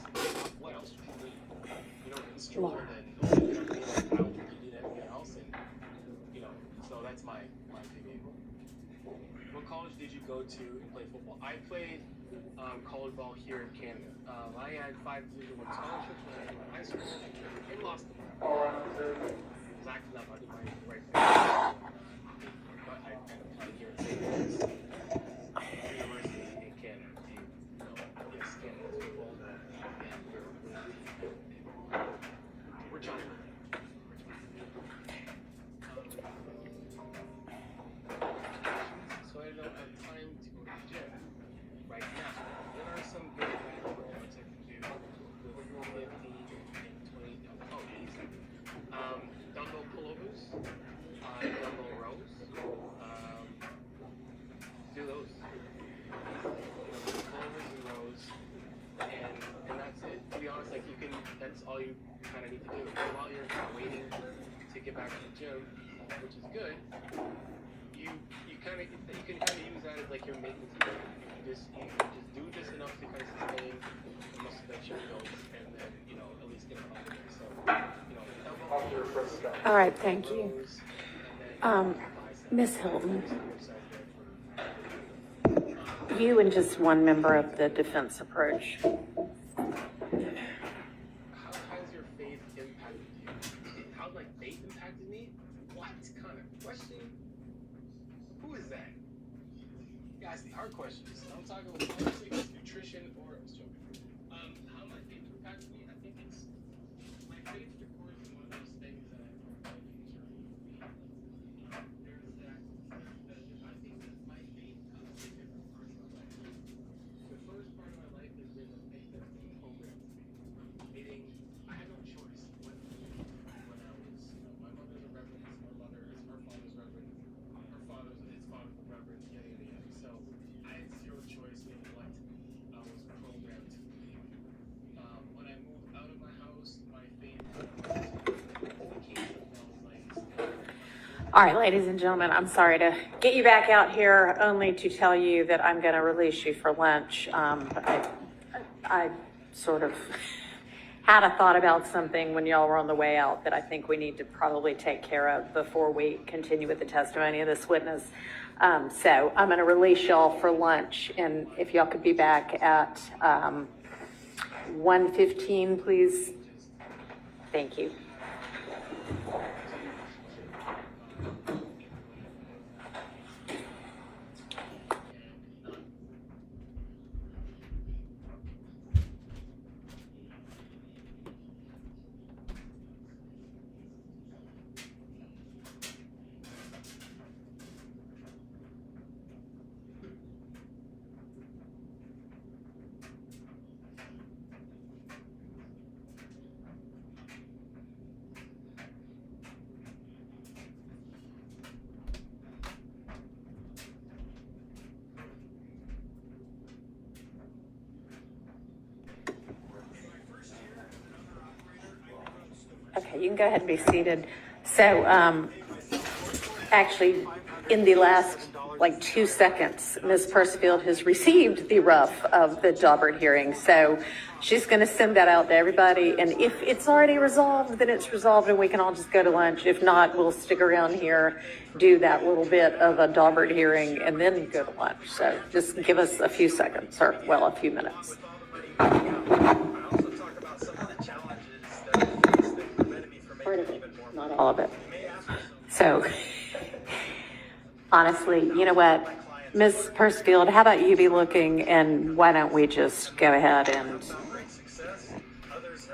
what else would you need? You don't need stronger than I don't think you need anything else, and so that's my opinion. What college did you go to and play football? I played college ball here in Canada. I had 5 Division I scholarships when I was in high school and lost them. It was acting up. I did my right thing. But I ended up playing here in St. Louis University in Canada. Yes, Canada's football. We're trying to. So I don't have time to go to the gym right now. What are some good workouts I can do with 15 and 20? Oh, easy. Dumbbell pullovers, dumbbell rows. Do those. Pullovers and rows, and that's it. To be honest, that's all you kind of need to do. And while you're waiting to get back to the gym, which is good. You can kind of use that as like your maintenance method. You just do just enough to kind of sustain the muscle that you build, and then at least get it out there. So All right, thank you. Ms. Hilton, you and just one member of the defense approach. how has your faith impacted you? How's my faith impacted me? What kind of question? hard questions. I'm talking honestly, it's nutrition or I was joking. How my faith impacts me, I think it's my faith, of course, is one of those things that I there's that I think that my faith comes in different parts of my life. The first part of my life has been the faith that's been programmed to me. Meaning I had no choice when I was my mother's a reverend, her father's reverend, her father's his father's a reverend, yada yada yada. So I had zero choice in what I was programmed to believe. When I moved out of my house, my faith All right, ladies and gentlemen, I'm sorry to get you back out here only to tell you that I'm going to release you for lunch. I sort of had a thought about something when y'all were on the way out that I think we need to probably take care of before we continue with the testimony of this witness. So I'm going to release y'all for lunch, and if y'all could be back at 1:15, please. Thank you. Okay, you can go ahead and be seated. So, actually, in the last, 2 seconds, Ms. Percifield has received the rough of the Daubert hearing. So she's going to send that out to everybody. And if it's already resolved, then it's resolved and we can all just go to lunch. If not, we'll stick around here, do that little bit of a Daubert hearing, and then go to lunch. So just give us a few seconds, or, a few minutes. Part of it, not all of it. So, honestly, you know what, Ms. Percifield, how about you be looking, and why don't we just go ahead and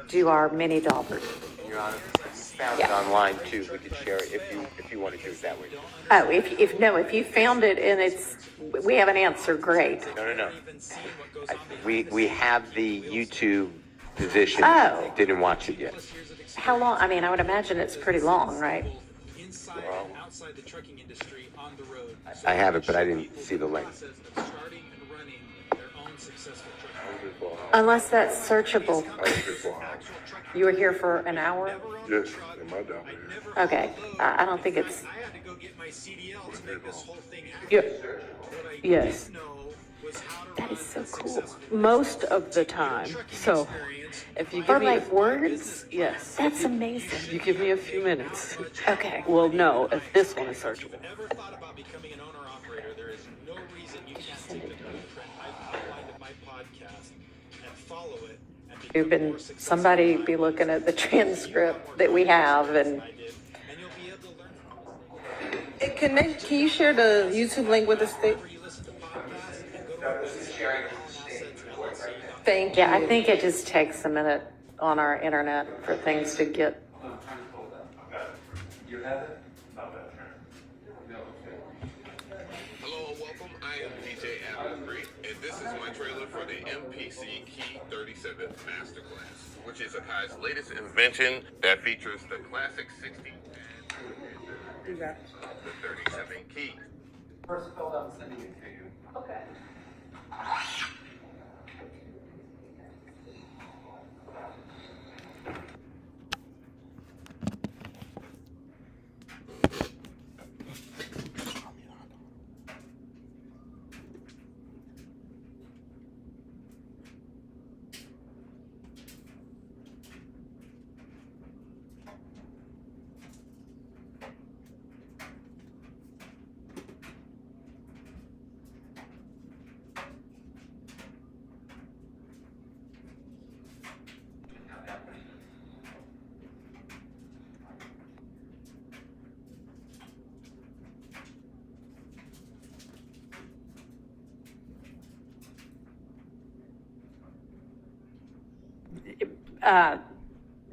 do our mini Daubert? Your Honor, found it online too. We could share it if you want to do it that way. Oh, if you found it and we have an answer, great. No. We have the YouTube position. Oh. Didn't watch it yet. How long? I mean, I would imagine it's pretty long, right? I have it, but I didn't see the link. Unless that's searchable. You were here for an hour? Yes, in my job. Okay, I don't think it's. Yeah. Yes. That is so cool. Most of the time. So if you For give me words? yes. That's amazing. You give me a few minutes. Okay. We'll know if this one is searchable. Somebody be looking at the transcript that we have, and Can you share the YouTube link with us? Thank you. yeah, I think it just takes a minute on our internet for things to get. Hello and welcome. I am DJ Appletree, and this is my trailer for the MPC Key 37 Masterclass, which is Akai's latest invention that features the classic 60 and the 37 key. First filled out sending it to you. Okay.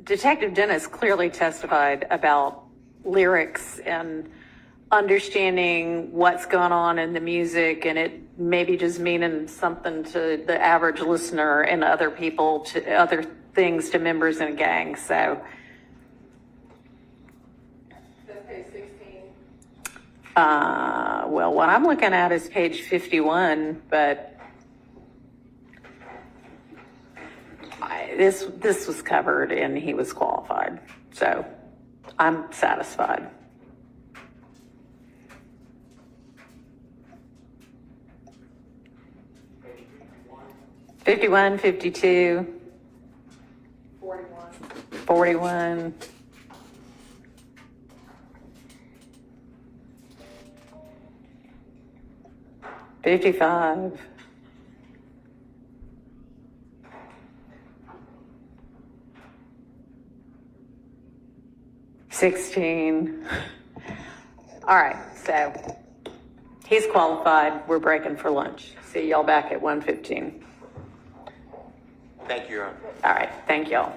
Detective Dennis clearly testified about lyrics and understanding what's going on in the music, and it maybe just meaning something to the average listener and other people, to other things to members in a gang. So That's page 16. well, what I'm looking at is page 51, but this was covered and he was qualified, so I'm satisfied. Page 51, 52, 41. 41. 55. 16. All right, so he's qualified. We're breaking for lunch. See y'all back at 1:15. Thank you, Your Honor. All right, thank y'all.